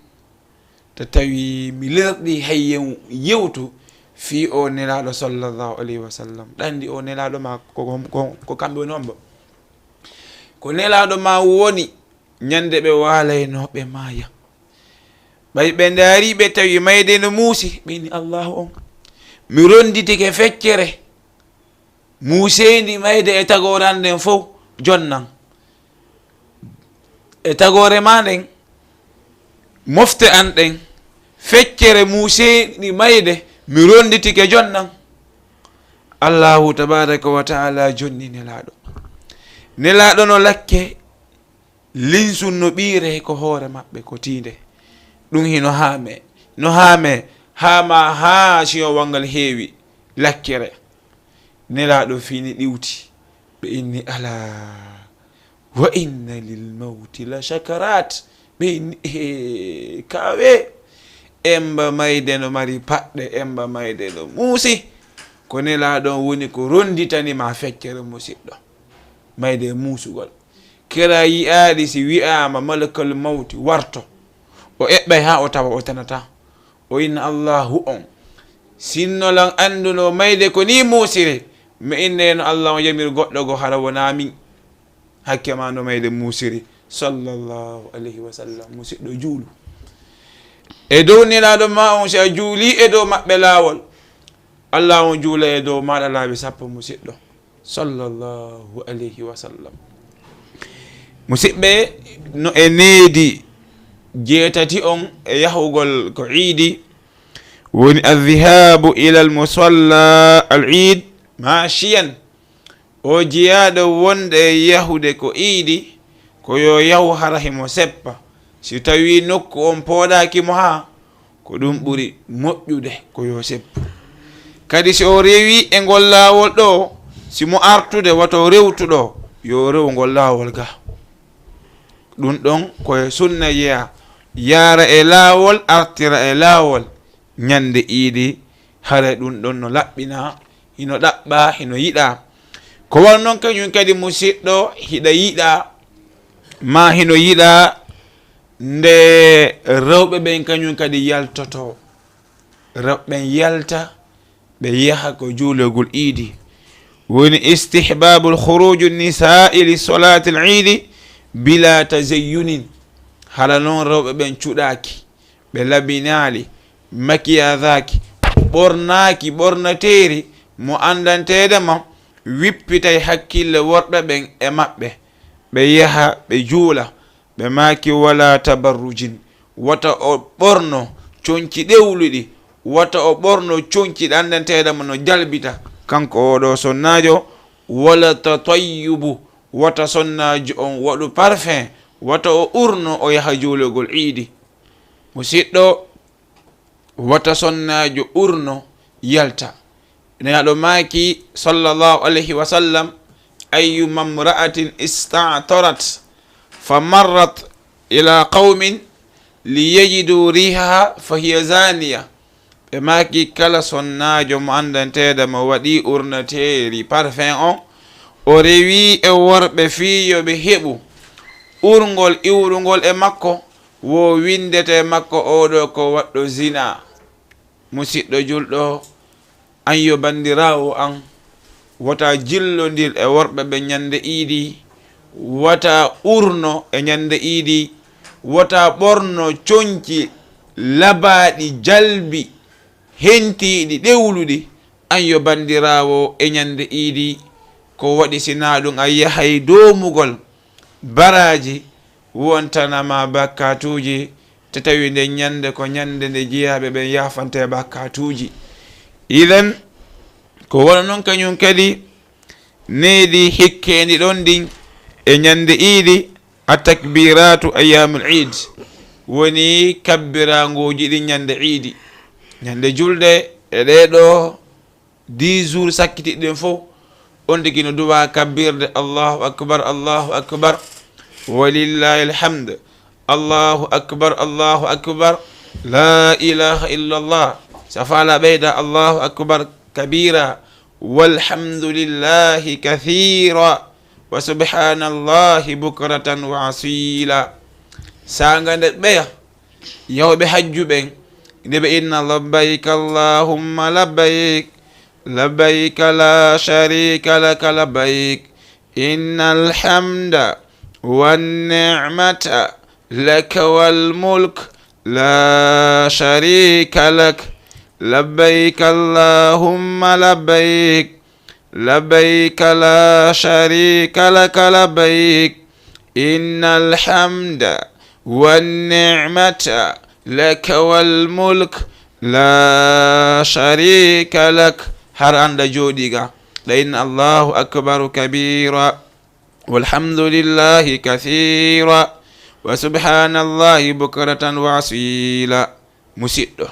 to tawi mi lerɗi hayyen yewtu fi o nelaɗo sallallahu alayhi wa sallam. ɗandi o nelaɗo ma ko kamɓe woni hombo ko nelaɗo ma woni ñande ɓe walaynoɓe maaya ɓay ɓe daari ɓe tawi mayde no muusi ɓeni allahu on mi ronditike feccere muuseyndi mayde e tagoran nden fof jonnan e tagore ma nden mofte an ɗen feccere muuseyndi mayde mi ronditike jonnan. allahu tabaraka wa taala jonni nelaɗo no lakke linsun no ɓiire ko hoore maɓɓe ko tiinde ɗum hino haame hama ha siyo wangal heewi lakkere. nelaɗo fini ɗiwti ɓe inni ala wa inna lil mawti la shakarat ɓe inni kawe emba mayde no mari paɗɗe, emba mayde no muusi. ko nelaɗon woni ko ronditani ma feccere musidɗo mayde muusugol. kera yi'aɗi si wi'ama malakal mawti warto o eɓɓay ha o tawa o tanata o inna allahu on sinnolan anduno mayde ko ni muusiri mi inneno allah o yamir goɗɗo go hara wona min hakke ma no mayde muusiri sallallahu alayhi wa sallam. musidɗo juulu e dow nelaɗo ma on si a juuli e dow maɓɓe laawol allah on juula e dow maɗa laaɓi sappo musidɗo sallallahu alayhi wa sallam. musidɓe no e needi jeetati on e yahugol ko iidi woni aldhihabu ila almusalla al iid machiyan o jeyaɗo wonde yahude ko iidi ko yo yahu hara himo seppa. si tawi nokku on pooɗakimo ha ko ɗum ɓuri moƴƴude ko yo seppu. kadi si o rewi e ngol laawol ɗo simo artude wato rewtuɗo yo rew ngol laawol ga. ɗum ɗon koye sunna yeya yaara e laawol artira e laawol ñande iidi hara ɗum ɗon no laɓɓina hino ɗaɓɓa hino yiɗa. ko won noon kañum kadi musidɗo hiɗa yiɗa ma hino yiɗa nde rewɓe ɓen kañum kadi yaltoto rewɓen yalta ɓe yaha ko juulogol iidi woni istihbabu lkhuruju nisai li solati lidi bila tazayyunin. hala noon rewɓe ɓen cuɗaki, ɓe labinali, makiyadaki, ɓornaki ɓornateri mo andantedema wippitay hakkille worɓe ɓen e maɓɓe, ɓe yaha ɓe juula ɓe maki wala tabarrujin. wata o ɓorno conci ɗewluɗi, wata o ɓorno conci ɗe andantedema no jalbita kanko oɗo sonnajo. wala tatayyubu, wata sonnajo on waɗu parfum, wata o urno o yaha juulugol iidi. musidɗo, wata sonnajo urno yalta. nenaɗo maaki sallallahu alayhi wa sallam ayyuma mra'atin ista'tarat fa marrat ila qaumin liyajidu rihaha fa hiya zaniya. ɓe maaki kala sonnajo mo andantede mo waɗi urnateri parfum on, o rewi e worɓe fiyoɓe heɓu urngol iwrugol e makko, wo windete makko oɗo ko waɗɗo zina. musidɗo julɗo, an yo bandirawo an, wata jillodir e worɓe ɓe ñande iidi, wata urno e ñande iidi, wata ɓorno conci labaɗi jalbi hentiɗi ɗewluɗi. an yo bandirawo e ñande iidi ko waɗi sina ɗum a yahay domugol baraji wontanama bakkatuji, te tawi nde ñande ko ñande nde jeeyaɓe ɓe yafante bakkatuji. idan ko wona noon kañum kadi needi hikkendi ɗon ndin e ñande iidi atakbiratu ayamul id, woni kabbirangoji ɗin ñande iidi, ñande julde e ɗeɗo 10 jours sakkitiɗen fof on tigi no duwa kabbirde allahu akbar allahu akbar walillahi alhamd, allahu akbar la ilaha illallah, safala ɓeyda allahu akbar kabira walhamdulillahi kathira wa subhanallahi bukratan wa asila. saga nde ɓeya yawɓe hajjuɓen nde ɓe inna labbayk allahumma labbayk labbayk la sharika laka labbayk innal hamda wan ni'mata laka wal mulk la sharika lak labbayk allahumma labbayk labbayk la sharika laka labbayk innal hamda wan ni'mata laka wal mulk la sharika lak. har anda joɗiga ɗa inna allahu akbaru kabira walhamdulillahi kathira wa subhanallahi bukratan wa asila. musidɗo,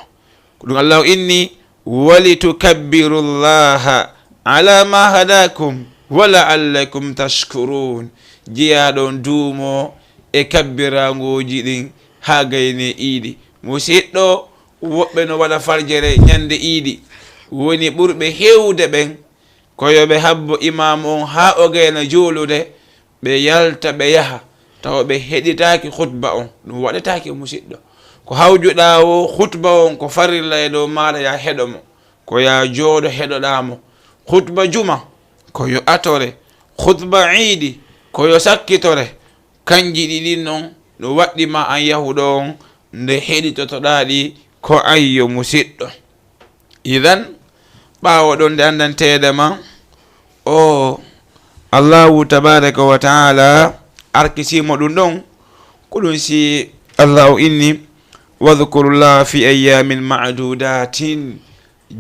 ko ɗum allahu inni walitukabbiru llaha ala ma hadakum wa la'allakum tashkurun. jeyaɗon duumo e kabbiragoji ɗin ha gayne iidi. musidɗo, woɓɓe no waɗa farjere ñande iidi woni ɓurɓe hewde ɓen koyoɓe habbo imam on ha o gayna juulude, ɓe yalta ɓe yaha tawa ɓe heɗitaki khutba on. ɗum waɗetaki musidɗo, ko hawjuɗa o khutba on ko farilla e dow maɗa ya heɗo mo, ko ya jooɗo heɗoɗamo. khutba juma ko yo atore, khutba iidi ko yo sakkitore. kanji ɗiɗi noon no waɗɗima an yahuɗo on nde heɗitotoɗaɗi ko ayyo musidɗo. idan ɓawo ɗon nde andantedema o allahu tabaraka wa taala arkisimo ɗum ɗon ko ɗum si allahu inni wadhkurullah fi ayamin ma'dudatin,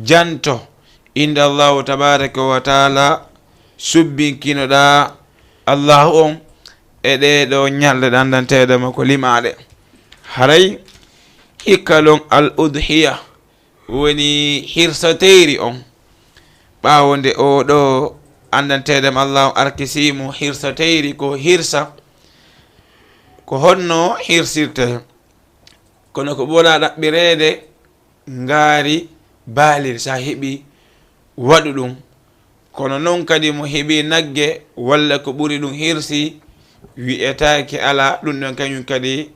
janto inde allahu tabaraka wa taala subbinkinoɗa allahu on e ɗeɗo ñalɗe ɗe andantedema ko limaɗe. haray hikka ɗon al udhiya woni hirsateri on. ɓawo nde o ɗo andantedem allahu arkisimo hirsateri ko hirsa ko honno hirsirte, kono ko ɓola ɗaɓɓirede ngaari baalir sa heɓi waɗu ɗum. kono noon kadi mo heɓi nagge walla ko ɓuri ɗum hirsi wi'etake ala ɗum ɗon kañum kadi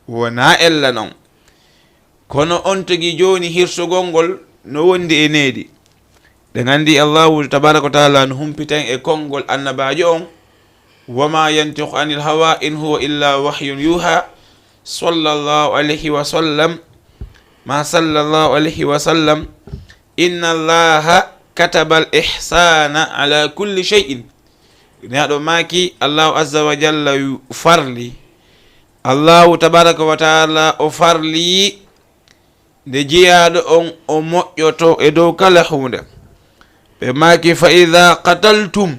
wona ella noon. kono on tagi joni hirsugol ngol no wondi e needi, ɗe gandi allahu tabaraka wa taala no humpitan e konngol annabajo on wama yantiqu anil hawa in huwa illa wahyun yuha sallallahu alayhi wa sallam ma sallallahu alayhi wa sallam inna allaha kataba al ihsana ala kulli shay'in neɗo maki allahu azza wa jalla farli allahu tabaraka wa taala o farli nde jeyaɗo on o moƴƴoto e dow kala hunde ɓe maki fa ida qataltum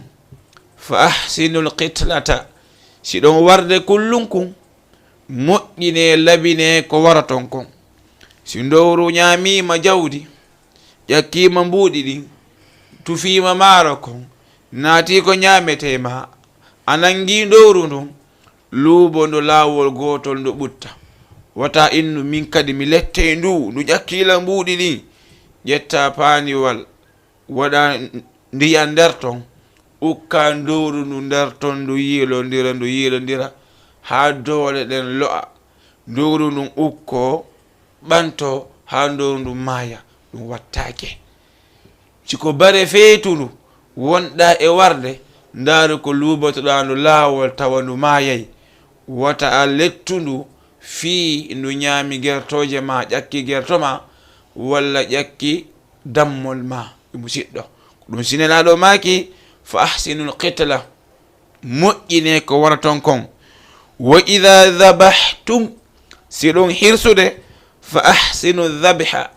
fa ahsinu lqitlata siɗon warde kullunkum moƴƴine labine ko waraton kon si ndowru ñamima jawdi ƴakkima mbuuɗi ɗin tufima maaro kon naati ko ñametema a nangi ndowru ndun luubo ndu laawol gotol ndu ɓutta wata innu min kadi mi lette ndu ƴakkila mbuuɗi ɗin ƴetta paaniwal waɗa ndiya nder ton ukka ndowru ndu nder ton ndu yiilodira ha doole ɗen lo'a ndowru ndun ukko ɓanto ha ndowru ndu maaya ɗum wattake siko bare feetundu wonɗa e warde ndaaru ko luubotoɗa ndu laawol tawa ndu maayay wata a lettundu fii ndu ñaami gertoje ma ƴakki gerto ma walla ƴakki dammol ma ɗum siɗɗo ɗum sinelaɗo maaki fa ahsinul qitla moƴƴine ko waraton kon wa ida dabahtum si ɗum hirsude fa ahsinu dabha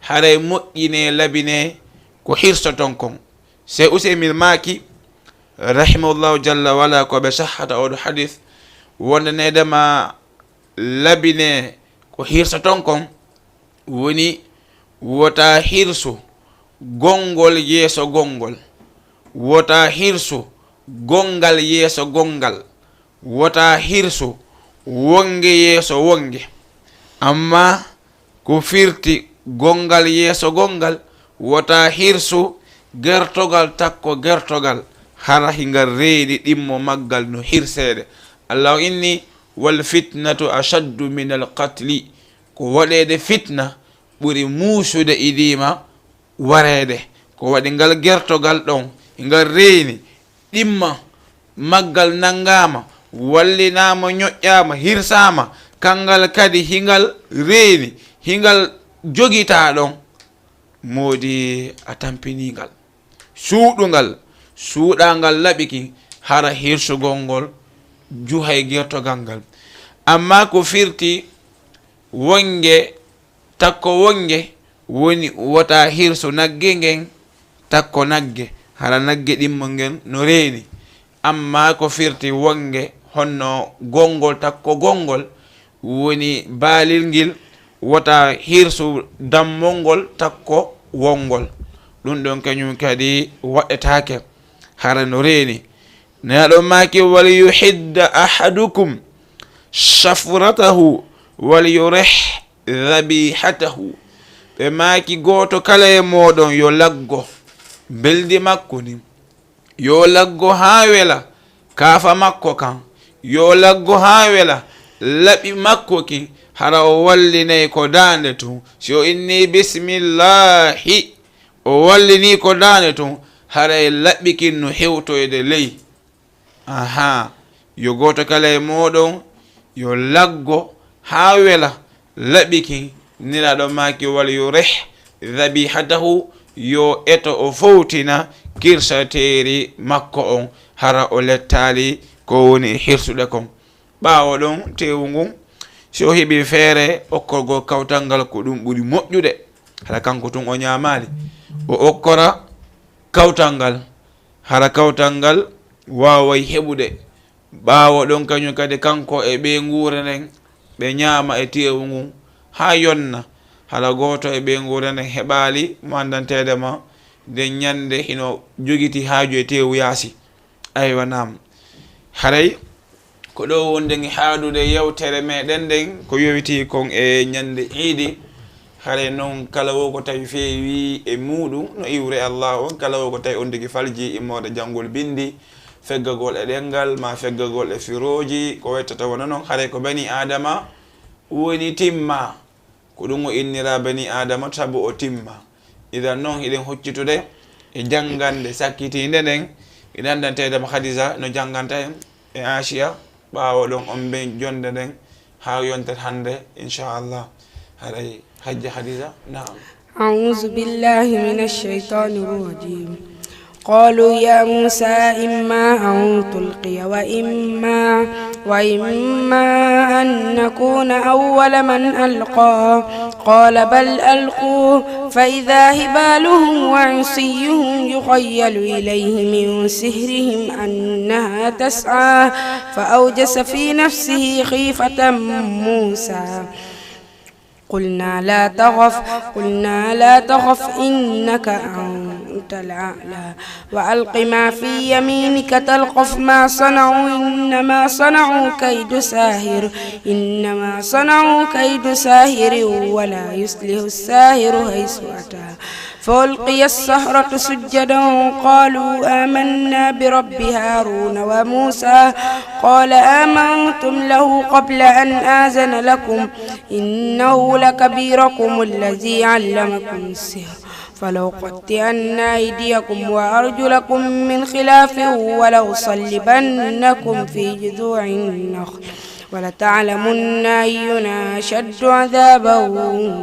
haray moƴƴine labine ko hirsoton kon se usaymin maaki rahimahullahu jalla wala ko ɓe sahhata oɗo hadith wondanedema labine ko hirsoton kon woni wota hirsu gongol yeeso gongol wota hirsu gongal yeeso gongal wota hirsu wonge yeeso wonge amma ko firti gongal yeeso gongal wota hirsu gertogal takko gertogal hara hingal reedi ɗimmo maggal no hirsede allahu inni wal fitnatu ashaddu min al qatli ko waɗede fitna ɓuri muusude idima wareede ko waɗi ngal gertogal ɗon ngal reeni ɗimma maggal nangama wallinama ñoƴƴama hirsama kangal kadi hingal reeni hingal jogita ɗon moodi a tampinigal suuɗugal suuɗangal laɓiki hara hirsugol ngol juhay gertogal ngal amma ko firti wonge takko wonge woni wota hirsu nagge ngen takko nagge hara nagge ɗimmo ngen no reeni amma ko firti wonge honno gongol takko gongol woni baalil ngil wota hirsu dammol ngol takko wongol ɗum ɗon kañum kadi waɗetake hara no reeni neɗo maki wal yuhidda ahadukum shafratahu wal yurih dhabihatahu ɓe maki goto kala e moɗon yo laggo beldi makko ni yo laggo ha wela kaafa makko kan yo laggo ha wela laɓi makko ki hara o wallinay ko dande tun so inni bismillahi o wallini ko dande tun hara e laɓikin no hewtoyde ley aha yo goto kala e moɗon yo laggo ha wela laɓiki niraɗo maki wal yurih dhabihatahu yo eto o fowtina kirsateri makko on hara o lettali ko woni hirsuɗe kon ɓawo ɗon tewu ngun so heeɓi feere okkorgo kawtal ngal ko ɗum ɓuri moƴƴude hara kanko tun o ñamali o okkora kawtal ngal hara kawtal ngal waway heɓude ɓawo ɗon kañum kadi kanko e ɓe nguure nden ɓe ñaama e tewu ngun ha yonna hala goto e ɓe nguure nden heɓali mandantede ma nde ñande hino jogiti haaju e tewu yaasi aywa nam haray ko ɗo wonde haadude yewtere meɗen nden ko yowiti kon e ñande iidi haray noon kala wo ko tawi feewi e muɗum no iwre allah on kala wo ko tawi on digi falji immode janngol bindi feggagol e ɗengal ma feggagol e firoji ko wettata wona noon haray ko bani adama woni timma ko ɗum o innira bani adama sabu o timma idan noon eɗen hoccitude e jangande sakkitinde nden ɓe andantedema Khadija no janganta en e Asia ɓawo ɗon on ɓe jonde nden ha yontat hande inchallah haɗay hajja Khadija. Naam. أعوذ بالله من الشيطان الرجيم قالوا يا موسى إما أن تلقي وإما أن نكون أول من ألقى قال بل ألقوا فإذا هبالهم وعصيهم يخيل إليه من سحرهم أنها تسعى فأوجس في نفسه خيفة موسى قلنا لا تخف إنك أنت الأعلى وألق ما في يمينك تلقف ما صنعوا إنما صنعوا كيد ساهر ولا يصلح الساهر حيث أتى فألقي السحرة سجدا قالوا آمنا برب هارون وموسى قال آمنتم له قبل أن آذن لكم إنه لكبيركم الذي علمكم السحر فلأقطعن أيديكم وأرجلكم من خلاف ولأصلبنكم في جذوع النخل ولتعلمن أينا أشد عذابا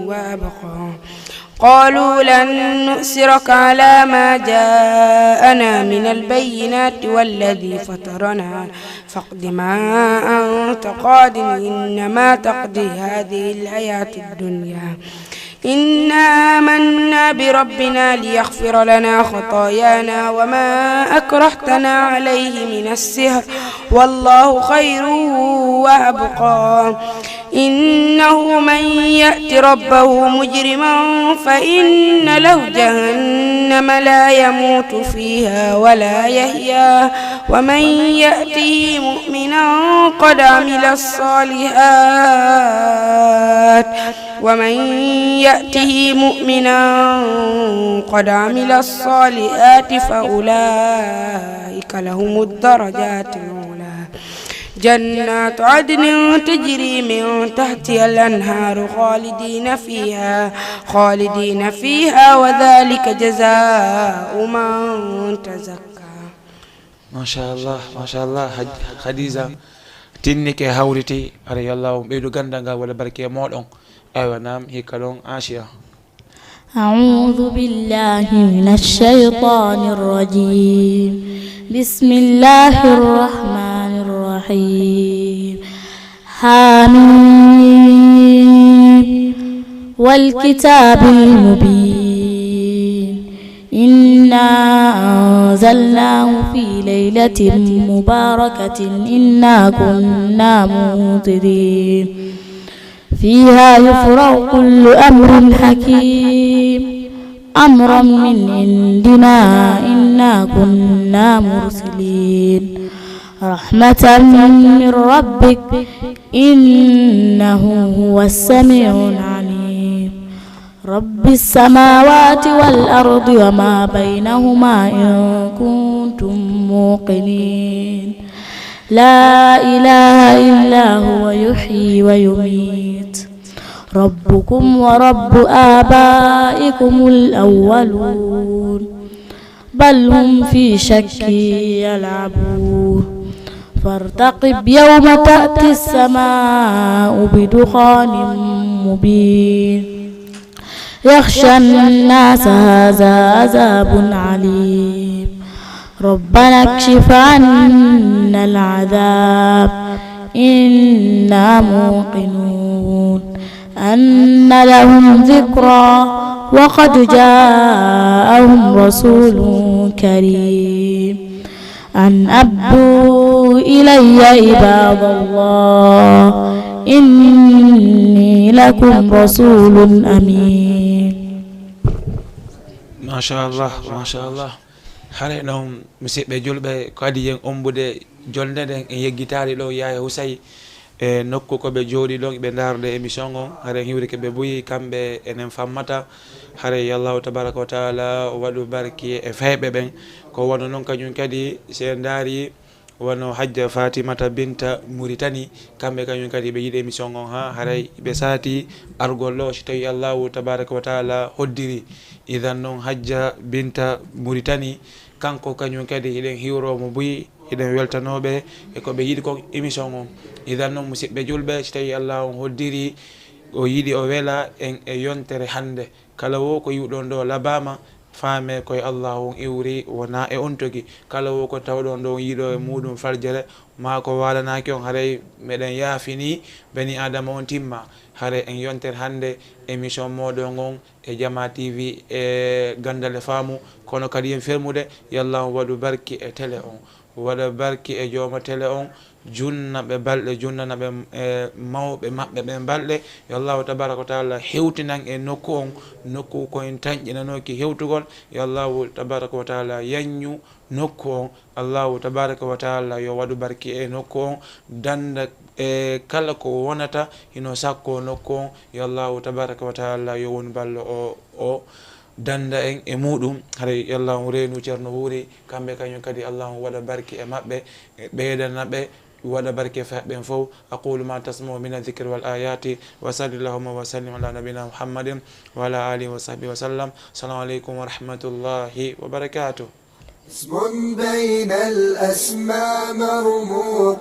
وأبقى قالوا لن نؤثرك على ما جاءنا من البينات والذي فطرنا فاقض ما أنت قاد إنما تقضي هذه الحياة الدنيا إنا آمنا بربنا ليغفر لنا خطايانا وما أكرهتنا عليه من السحر والله خير وأبقى إنه من يأت ربه مجرما فإن له جهنم لا يموت فيها ولا يحيا ومن يأته مؤمنا قد عمل الصالحات فأولئك لهم الدرجات العلى جنات عدن تجري من تحتها الأنهار خالدين فيها وذلك جزاء من تزكى. ما شاء الله Khadija tinnike hawriti ara yallahu ɓeydu gandanga wala barke moɗon. أيوة نعم هيك لون آسيا. أعوذ بالله من الشيطان الرجيم بسم الله الرحمن الرحيم حميم والكتاب المبين إنا أنزلناه في ليلة مباركة إنا كنا منذرين فيها يفرق كل أمر حكيم أمرا من عندنا إنا كنا مرسلين رحمة من ربك إنه هو السميع العليم رب السماوات والأرض وما بينهما إن كنتم موقنين لا إله إلا هو يحيي ويميت ربكم ورب آبائكم الأولون بل هم في شك يلعبون فارتقب يوم تأتي السماء بدخان مبين يخشى الناس هذا عذاب عليم ربنا اكشف عنا العذاب إنا موقنون أن لهم ذكرى وقد جاءهم رسول كريم أن أبدوا إلي عباد الله إني لكم رسول أمين. ما شاء الله hare noon musidɓe julɓe ko adi yen ombude jolde nden en yeggitari ɗo Yaya Houssaye e nokku koɓe jooɗi ɗon ɓe darde émission o hare hiwri keɓe boyi kamɓe enen fammata hare yallahu tabaraka wa taala waɗu barki e feyɓe ɓen ko wano noon kañum kadi se daari wono hajja fatimata binta Mauritanie kamɓe kañum kadi ɓe yiiɗi émission on ha haray ɓe saati argollo so tawi allahu tabaraka wa taala hoddiri. idan noon hajja binta Mauritanie kanko kañum kadi hiɗen hiwromo buyi hiɗen weltanoɓe e ko ɓe yiiɗi ko émission on. idan noon musidɓe julɓe so tawi allah on hoddiri o yiiɗi o wela en e yontere hande kala wo ko yiwɗon ɗo labama faame koye allah on iwri wona e on togi. kala wo ko tawɗon ɗo yiiɗo e muɗum farjere ma ko walanaki on haray meɗen yaafini bani adama on timma. haray en yontere hande émission moɗon on e Jama TV e gandal e faamu kono kadi yen fermude yallah on waɗu barki e télé on waɗa barki e jooma télé on junna ɓe balɗe junnana ɓe mawɓe maɓɓe ɓe balɗe yo allahu tabaraka wa taala hewtinan e nokku on nokku koyen tañƴinanoki hewtugol yo allahu tabaraka wa taala yanñu nokku on allahu tabaraka wa taala yo waɗu barki e nokku on danda e kala ko wonata hino sakko nokku on yo allahu tabaraka wa taala yo woni ballo o danda en e muɗum haray yallahu reenu ceerno huuri kamɓe kañum kadi allahu waɗa barki e maɓɓe ɓeydana ɓe waɗa barke feɓɓen fof. aqulu ma tasmau min adhicre wal ayati wa salli llahuma wa sallim ala nabina muhammadin wa ala alihi wa sahbihi wa sallam. assalamu aleykum wa rahmatullahi wa barakatuh. اسم بين الأسماء مرموق